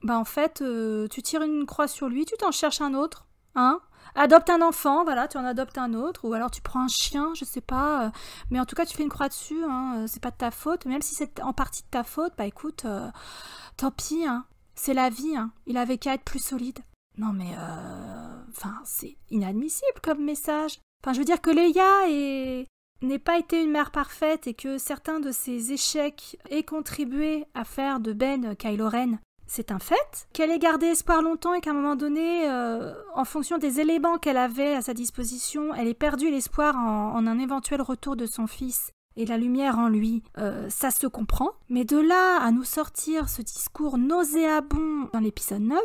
en fait, tu tires une croix sur lui, tu t'en cherches un autre, hein? Adopte un enfant, voilà, tu en adoptes un autre, ou alors tu prends un chien, je sais pas, mais en tout cas tu fais une croix dessus, hein, c'est pas de ta faute, même si c'est en partie de ta faute, écoute, tant pis, hein, c'est la vie, hein, il avait qu'à être plus solide. Non mais, c'est inadmissible comme message. Enfin, je veux dire que Leia n'ait pas été une mère parfaite et que certains de ses échecs aient contribué à faire de Ben Kylo Ren. C'est un fait. Qu'elle ait gardé espoir longtemps et qu'à un moment donné, en fonction des éléments qu'elle avait à sa disposition, elle ait perdu l'espoir en un éventuel retour de son fils et la lumière en lui, ça se comprend. Mais de là à nous sortir ce discours nauséabond dans l'épisode 9,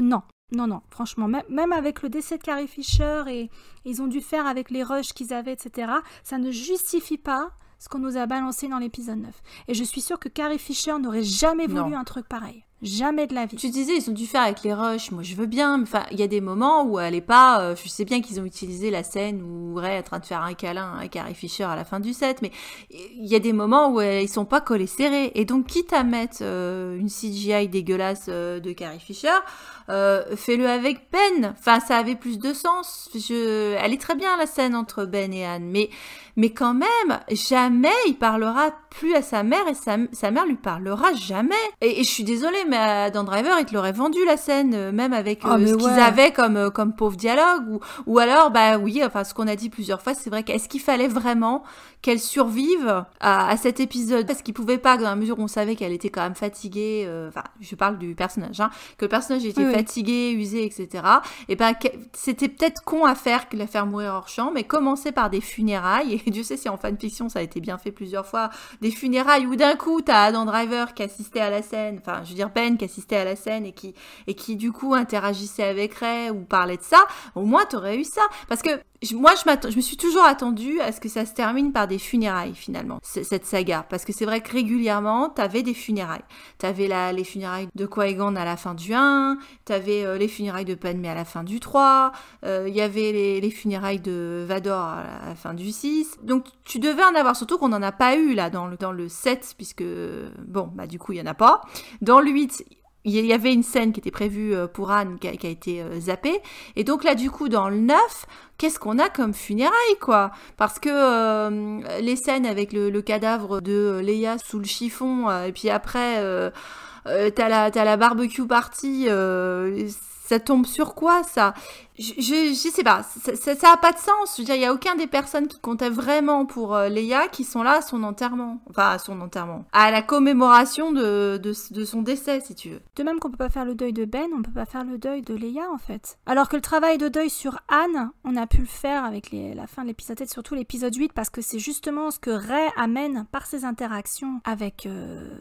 non. Non, franchement, même avec le décès de Carrie Fisher et ils ont dû faire avec les rushs qu'ils avaient, etc., ça ne justifie pas ce qu'on nous a balancé dans l'épisode 9. Et je suis sûre que Carrie Fisher n'aurait jamais voulu un truc pareil. Jamais de la vie. Tu disais, ils ont dû faire avec les rushs. Moi, je veux bien. Mais il y a des moments où elle est pas... je sais bien qu'ils ont utilisé la scène où Ray est en train de faire un câlin à Carrie Fisher à la fin du set. Mais il y a des moments où ils sont pas collés serrés. Et donc, quitte à mettre une CGI dégueulasse de Carrie Fisher, fais-le avec Ben. Enfin, ça avait plus de sens. Elle est très bien, la scène entre Ben et Anne. Mais quand même, jamais il parlera plus à sa mère et sa mère lui parlera jamais. Et je suis désolée, mais dans Driver, il te l'aurait vendu la scène, même avec ce qu'ils avaient comme pauvre dialogue. Ou alors, oui, enfin, ce qu'on a dit plusieurs fois, c'est vrai qu'est-ce qu'il fallait vraiment qu'elle survive à cet épisode? Parce qu'il pouvait pas, dans la mesure où on savait qu'elle était quand même fatiguée, je parle du personnage, que le personnage était fatigué, usé, etc. Et c'était peut-être con à faire que la faire mourir hors champ, mais commencer par des funérailles, et Dieu sait si en fanfiction ça a été bien fait plusieurs fois, des funérailles où d'un coup t'as Adam Driver qui assistait à la scène, enfin je veux dire Ben qui assistait à la scène et qui du coup interagissait avec Ray ou parlait de ça, au moins t'aurais eu ça. Parce que Moi, je me suis toujours attendue à ce que ça se termine par des funérailles, finalement, cette saga. Parce que c'est vrai que régulièrement, t'avais des funérailles. T'avais les funérailles de Qui-Gon à la fin du 1, t'avais les funérailles de Padmé à la fin du 3, il y avait les funérailles de Vador à la fin du 6. Donc, tu devais en avoir, surtout qu'on n'en a pas eu, là, dans le 7, puisque, bon, bah, du coup, il y en a pas. Dans le 8, il y avait une scène qui était prévue pour Anne qui a été zappée. Et donc là, du coup, dans le 9, qu'est-ce qu'on a comme funérailles, quoi? Parce que les scènes avec le cadavre de Leia sous le chiffon, et puis après, t'as la barbecue party, ça tombe sur quoi, ça? Je sais pas, ça a pas de sens. Je veux dire, il y a aucun des personnes qui comptaient vraiment pour Leia qui sont là à son enterrement. Enfin, à son enterrement. À la commémoration de son décès, si tu veux. De même qu'on peut pas faire le deuil de Ben, on peut pas faire le deuil de Leia, en fait. Alors que le travail de deuil sur Anne, on a pu le faire avec la fin de l'épisode 7, surtout l'épisode 8, parce que c'est justement ce que Rey amène par ses interactions avec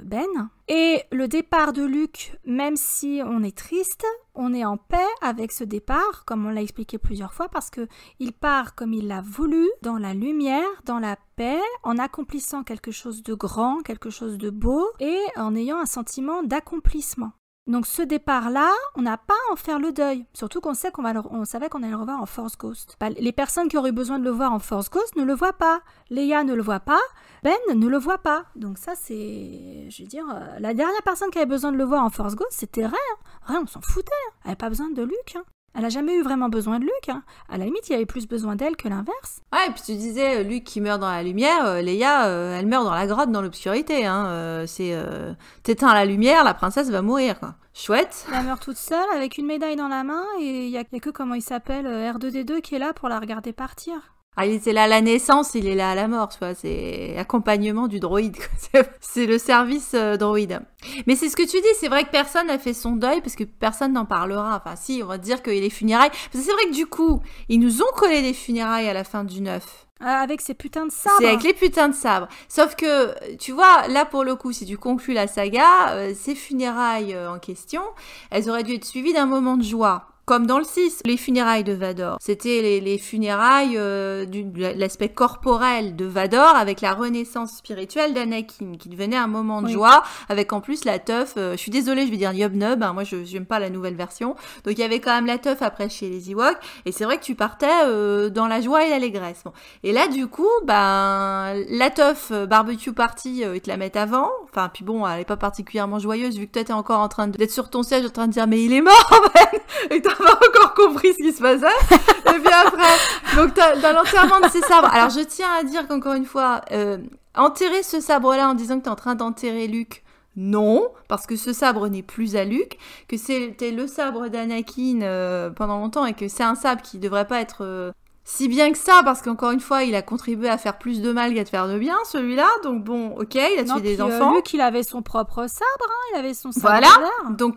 Ben. Et le départ de Luke, même si on est triste, on est en paix avec ce départ, comme on l'a expliqué plusieurs fois, parce que il part comme il l'a voulu, dans la lumière, dans la paix, en accomplissant quelque chose de grand, quelque chose de beau, et en ayant un sentiment d'accomplissement. Donc ce départ-là, on n'a pas à en faire le deuil. Surtout qu'on sait on savait qu'on allait le revoir en Force Ghost. Bah, les personnes qui auraient besoin de le voir en Force Ghost ne le voient pas. Leia ne le voit pas, Ben ne le voit pas. Donc ça c'est, je veux dire, la dernière personne qui avait besoin de le voir en Force Ghost, c'était Rey. Rey, on s'en foutait. Elle n'avait pas besoin de Luke. Elle n'a jamais eu vraiment besoin de Luke. À la limite, il y avait plus besoin d'elle que l'inverse. Ouais, et puis tu disais, Luke qui meurt dans la lumière, Leia, elle meurt dans la grotte, dans l'obscurité. T'éteins la lumière, la princesse va mourir, quoi. Chouette. Elle meurt toute seule, avec une médaille dans la main, et il y a que, comment il s'appelle, R2D2 qui est là pour la regarder partir. Ah, il était là à la naissance, il est là à la mort, tu vois, c'est accompagnement du droïde, quoi. C'est le service droïde. Mais c'est ce que tu dis, c'est vrai que personne n'a fait son deuil, parce que personne n'en parlera. Enfin si, on va dire qu'il y a les funérailles. Parce que c'est vrai que du coup, ils nous ont collé des funérailles à la fin du 9. Avec ces putains de sabres. C'est avec les putains de sabres. Sauf que, tu vois, là pour le coup, si tu conclus la saga, ces funérailles en question, elles auraient dû être suivies d'un moment de joie. Comme dans le 6, les funérailles de Vador. C'était les funérailles de l'aspect corporel de Vador avec la renaissance spirituelle d'Anakin, qui devenait un moment de joie, avec en plus la teuf, je suis désolée, je vais dire Yob Nub, hein, moi je n'aime pas la nouvelle version, donc il y avait quand même la teuf après chez les Ewoks, et c'est vrai que tu partais dans la joie et l'allégresse. Bon. Et là du coup, ben, la teuf barbecue party, ils te la mettent avant, enfin puis bon, elle est pas particulièrement joyeuse, vu que toi t'es encore en train d'être sur ton siège en train de dire mais il est mort, man, et t'as pas encore compris ce qui se passait. Et puis après, donc dans l'enterrement de ces sabres. Alors je tiens à dire qu'encore une fois, enterrer ce sabre-là en disant que t'es en train d'enterrer Luke, non, parce que ce sabre n'est plus à Luke, que c'était le sabre d'Anakin pendant longtemps et que c'est un sabre qui devrait pas être si bien que ça, parce qu'encore une fois, il a contribué à faire plus de mal qu'à te faire de bien, celui-là. Donc bon, ok, il a tué des enfants. Luke, il avait son propre sabre, hein, il avait son sabre. Voilà, donc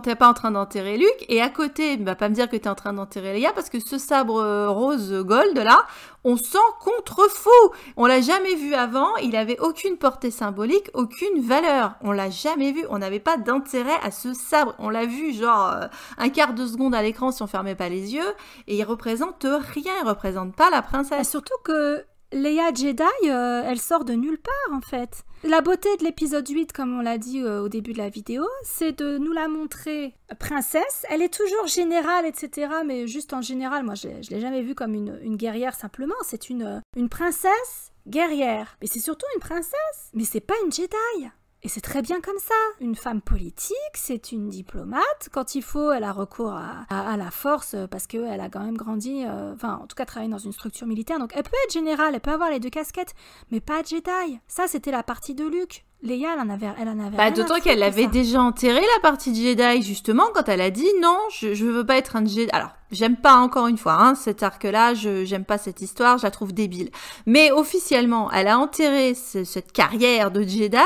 t'es pas en train d'enterrer Luke. Et à côté, va pas me dire que t'es en train d'enterrer Leia, parce que ce sabre rose gold, là, on s'en contrefou. On l'a jamais vu avant, il avait aucune portée symbolique, aucune valeur. On l'a jamais vu, on n'avait pas d'intérêt à ce sabre. On l'a vu genre un quart de seconde à l'écran si on fermait pas les yeux, et il représente rien, il représente pas la princesse. Et surtout que Leia Jedi, elle sort de nulle part en fait. La beauté de l'épisode 8, comme on l'a dit au début de la vidéo, c'est de nous la montrer princesse. Elle est toujours générale, etc. Mais juste en général, moi je l'ai jamais vue comme une guerrière simplement. C'est une princesse guerrière. Mais c'est surtout une princesse. Mais c'est pas une Jedi. Et c'est très bien comme ça. Une femme politique, c'est une diplomate. Quand il faut, elle a recours à la force parce qu'elle a quand même grandi, enfin en tout cas travaillé dans une structure militaire. Donc elle peut être générale, elle peut avoir les deux casquettes, mais pas Jedi. Ça, c'était la partie de Luke. Leia, elle en avait rien d'autant qu'elle avait déjà enterré la partie de Jedi, justement, quand elle a dit non, je veux pas être un Jedi. Alors, j'aime pas, encore une fois, hein, cet arc-là, j'aime pas cette histoire, je la trouve débile. Mais officiellement, elle a enterré cette carrière de Jedi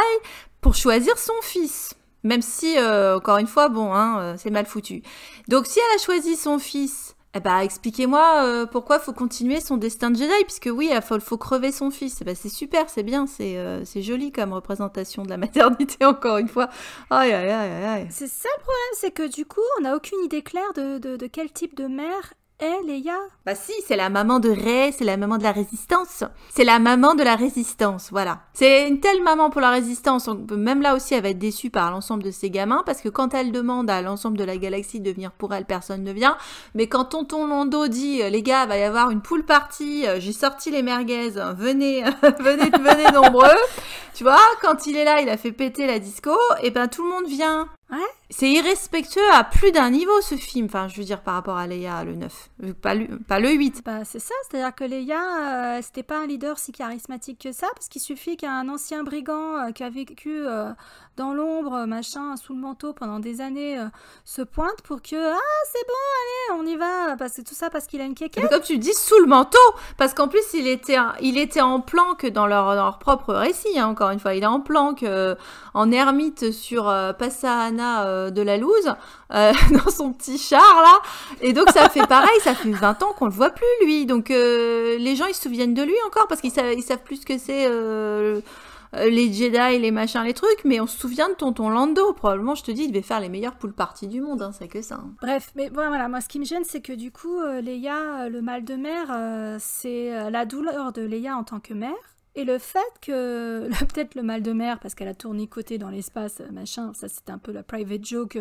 pour choisir son fils. Même si, encore une fois, bon, hein, c'est mal foutu. Donc, si elle a choisi son fils, eh ben, expliquez-moi pourquoi il faut continuer son destin de Jedi, puisque oui, il faut crever son fils. Ben, c'est super, c'est bien, c'est joli comme représentation de la maternité, encore une fois. Aïe, aïe, aïe, aïe. C'est ça le problème, c'est que du coup, on n'a aucune idée claire de quel type de mère est Leia. Bah si, c'est la maman de Rey, c'est la maman de la résistance. C'est la maman de la résistance, voilà. C'est une telle maman pour la résistance. Même là aussi, elle va être déçue par l'ensemble de ses gamins, parce que quand elle demande à l'ensemble de la galaxie de venir pour elle, personne ne vient. Mais quand tonton Lando dit, les gars, va y avoir une pool party, j'ai sorti les merguez, venez, venez nombreux. Tu vois, quand il est là, il a fait péter la disco, et ben tout le monde vient. Ouais. C'est irrespectueux à plus d'un niveau, ce film. Enfin, je veux dire, par rapport à Leia, le 9. Pas le 8. Bah, c'est ça, c'est-à-dire que Leia, c'était pas un leader si charismatique que ça, parce qu'il suffit qu'un ancien brigand qui a vécu dans l'ombre, machin, sous le manteau pendant des années, se pointe pour que, c'est bon, allez, on y va, parce que tout ça parce qu'il a une quéquette. Mais comme tu dis, sous le manteau, parce qu'en plus, il était en planque dans leur propre récit, hein, encore une fois. Il est en planque, en ermite sur Passahana de la loose, dans son petit char, là. Et donc, ça fait pareil, ça fait 20 ans qu'on le voit plus, lui. Donc, les gens, ils se souviennent de lui encore, parce qu'ils savent plus ce que c'est les Jedi, les machins, les trucs, mais on se souvient de tonton Lando. Probablement, je te dis, il devait faire les meilleures pool parties du monde, hein, c'est que ça. Hein. Bref, mais bon, voilà, moi, ce qui me gêne, c'est que du coup, Leia, le mal de mer, c'est la douleur de Leia en tant que mère. Et le fait que, peut-être le mal de mer, parce qu'elle a tournicoté dans l'espace, machin, ça c'était un peu la private joke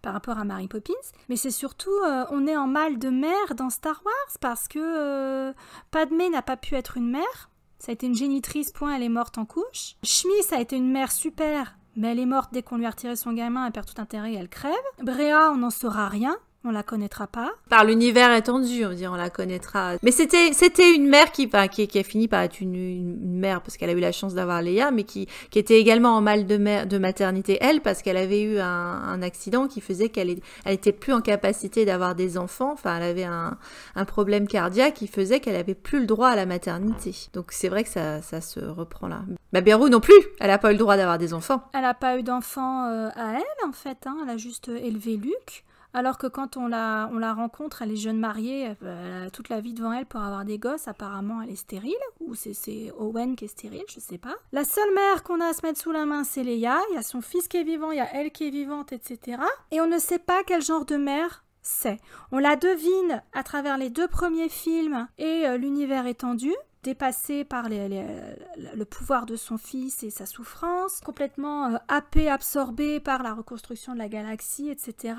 par rapport à Mary Poppins, mais c'est surtout, on est en mal de mer dans Star Wars, parce que Padmé n'a pas pu être une mère, ça a été une génitrice, point, elle est morte en couche. Shmi, ça a été une mère super, mais elle est morte dès qu'on lui a retiré son gamin, elle perd tout intérêt et elle crève. Brea, on n'en saura rien. On la connaîtra pas. Par l'univers étendu, on va dire, on la connaîtra. Mais c'était une mère qui a fini par être une mère parce qu'elle a eu la chance d'avoir Leia, mais qui était également en mal de maternité, elle, parce qu'elle avait eu un accident qui faisait qu'elle était plus en capacité d'avoir des enfants. Enfin, elle avait un problème cardiaque qui faisait qu'elle avait plus le droit à la maternité. Donc c'est vrai que ça se reprend là. Bah Beru non plus, elle a pas eu le droit d'avoir des enfants. Elle a pas eu d'enfants à elle, en fait. Hein. Elle a juste élevé Luke. Alors que quand on la rencontre, elle est jeune mariée, elle a toute la vie devant elle pour avoir des gosses, apparemment elle est stérile, ou c'est Owen qui est stérile, je sais pas. La seule mère qu'on a à se mettre sous la main, c'est Leia, il y a son fils qui est vivant, il y a elle qui est vivante, etc. Et on ne sait pas quel genre de mère c'est. On la devine à travers les 2 premiers films et l'univers étendu, dépassée par le pouvoir de son fils et sa souffrance, complètement happée, absorbée par la reconstruction de la galaxie, etc.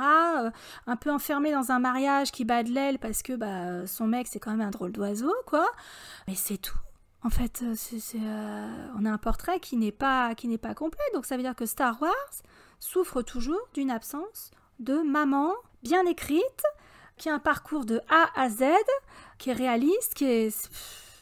Un peu enfermée dans un mariage qui bat de l'aile parce que son mec, c'est quand même un drôle d'oiseau, quoi. Mais c'est tout. En fait, on a un portrait qui n'est pas complet. Donc ça veut dire que Star Wars souffre toujours d'une absence de maman bien écrite, qui a un parcours de A à Z, qui est réaliste, qui est...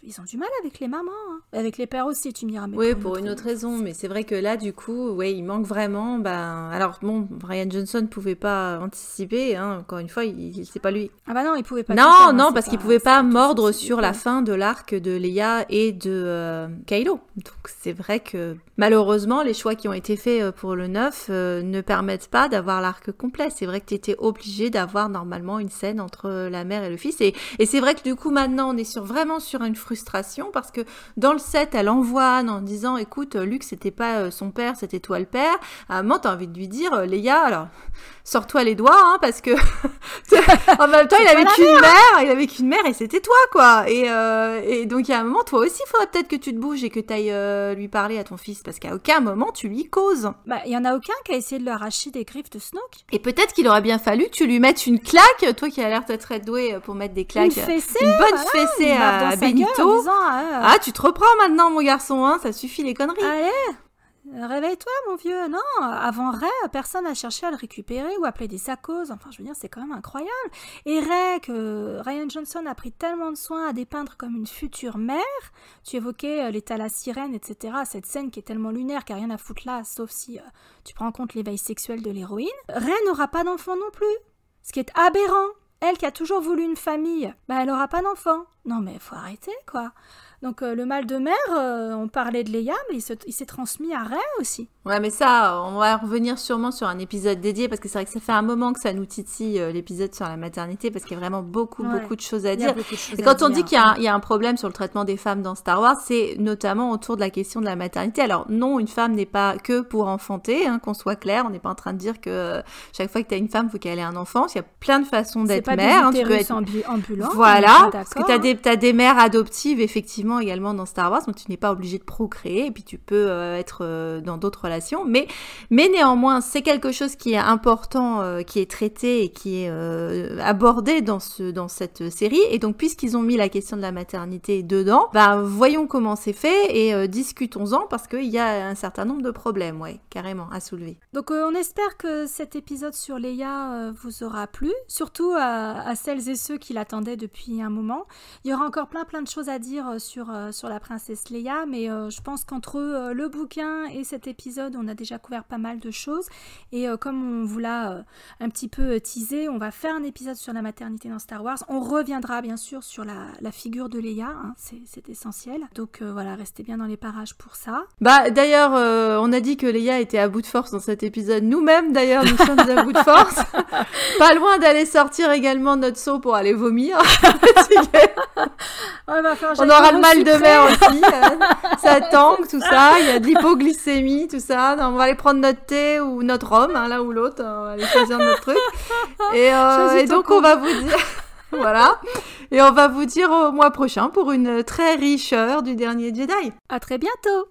Ils ont du mal avec les mamans, hein. Avec les pères aussi, tu me diras. Oui, pour une autre raison, mais c'est vrai que là, du coup, ouais, il manque vraiment. Alors bon, Rian Johnson ne pouvait pas anticiper. Hein, encore une fois, c'est pas lui. Ah bah non, il pouvait pas. Non, parce qu'il pouvait pas mordre sur la fin de l'arc de Leia et de Kylo. Donc c'est vrai que malheureusement, les choix qui ont été faits pour le 9 ne permettent pas d'avoir l'arc complet. C'est vrai que tu étais obligé d'avoir normalement une scène entre la mère et le fils. Et c'est vrai que du coup, maintenant, on est vraiment sur une frustration parce que dans le 7, elle envoie Anne en disant écoute, Luke, c'était pas son père, c'était toi le père. À un moment, t'as envie de lui dire Leia, alors sors-toi les doigts, hein, parce que en même temps, il avait qu'une mère et c'était toi, quoi. Et donc, il y a un moment, toi aussi, il faudrait peut-être que tu te bouges et que tu ailles lui parler à ton fils parce qu'à aucun moment, tu lui causes. Bah, il y en a aucun qui a essayé de lui arracher des griffes de Snoke. Et peut-être qu'il aurait bien fallu que tu lui mettes une claque, toi qui as l'air d'être très doué pour mettre des claques. Une fessée, une bonne fessée à Benito. Ah, tu te reprends maintenant, mon garçon, hein, ça suffit les conneries. Allez, réveille-toi, mon vieux. Non, avant Rey, personne n'a cherché à le récupérer ou à plaider sa cause. Enfin, je veux dire, c'est quand même incroyable. Et Rey, que Rian Johnson a pris tellement de soin à dépeindre comme une future mère. Tu évoquais l'état la sirène, etc. Cette scène qui est tellement lunaire qu'il n'y a rien à foutre là, sauf si tu prends en compte l'éveil sexuel de l'héroïne. Rey n'aura pas d'enfant non plus. Ce qui est aberrant. Elle qui a toujours voulu une famille, elle aura pas d'enfant. Non mais faut arrêter, quoi. Donc le mal de mer, on parlait de Leia, mais il s'est transmis à Rey aussi. Ouais, mais ça, on va revenir sûrement sur un épisode dédié, parce que c'est vrai que ça fait un moment que ça nous titille l'épisode sur la maternité, parce qu'il y a vraiment beaucoup de choses à dire. Et quand on dit qu'il y a un problème sur le traitement des femmes dans Star Wars, c'est notamment autour de la question de la maternité. Alors non, une femme n'est pas que pour enfanter, qu'on soit clair, on n'est pas en train de dire que chaque fois que tu as une femme, il faut qu'elle ait un enfant. Il y a plein de façons d'être mère. C'est pas des utérus ambulants. Voilà, parce que t'as des mères adoptives, effectivement, également dans Star Wars, donc tu n'es pas obligé de procréer, et puis tu peux être dans d'autres relations, mais néanmoins, c'est quelque chose qui est important, qui est traité et qui est abordé dans cette série, et donc puisqu'ils ont mis la question de la maternité dedans, voyons comment c'est fait, et discutons-en, parce qu'il y a un certain nombre de problèmes, carrément, à soulever. Donc on espère que cet épisode sur Leia vous aura plu, surtout à celles et ceux qui l'attendaient depuis un moment. Il y aura encore plein de choses à dire sur la princesse Leia, mais je pense qu'entre le bouquin et cet épisode, on a déjà couvert pas mal de choses, et comme on vous l'a un petit peu teasé, on va faire un épisode sur la maternité dans Star Wars. On reviendra bien sûr sur la figure de Leia, c'est essentiel, donc voilà, restez bien dans les parages pour ça. D'ailleurs, on a dit que Leia était à bout de force dans cet épisode, nous-mêmes d'ailleurs, nous sommes à bout de force, pas loin d'aller sortir également notre seau pour aller vomir. On aura le mal de mer aussi, ça tangue, tout ça, il y a de l'hypoglycémie, tout ça. On va aller prendre notre thé ou notre rhum, l'un ou l'autre, on va aller choisir notre truc. Et donc on va vous dire, voilà, et on va vous dire au mois prochain pour une très riche heure du dernier Jedi. À très bientôt.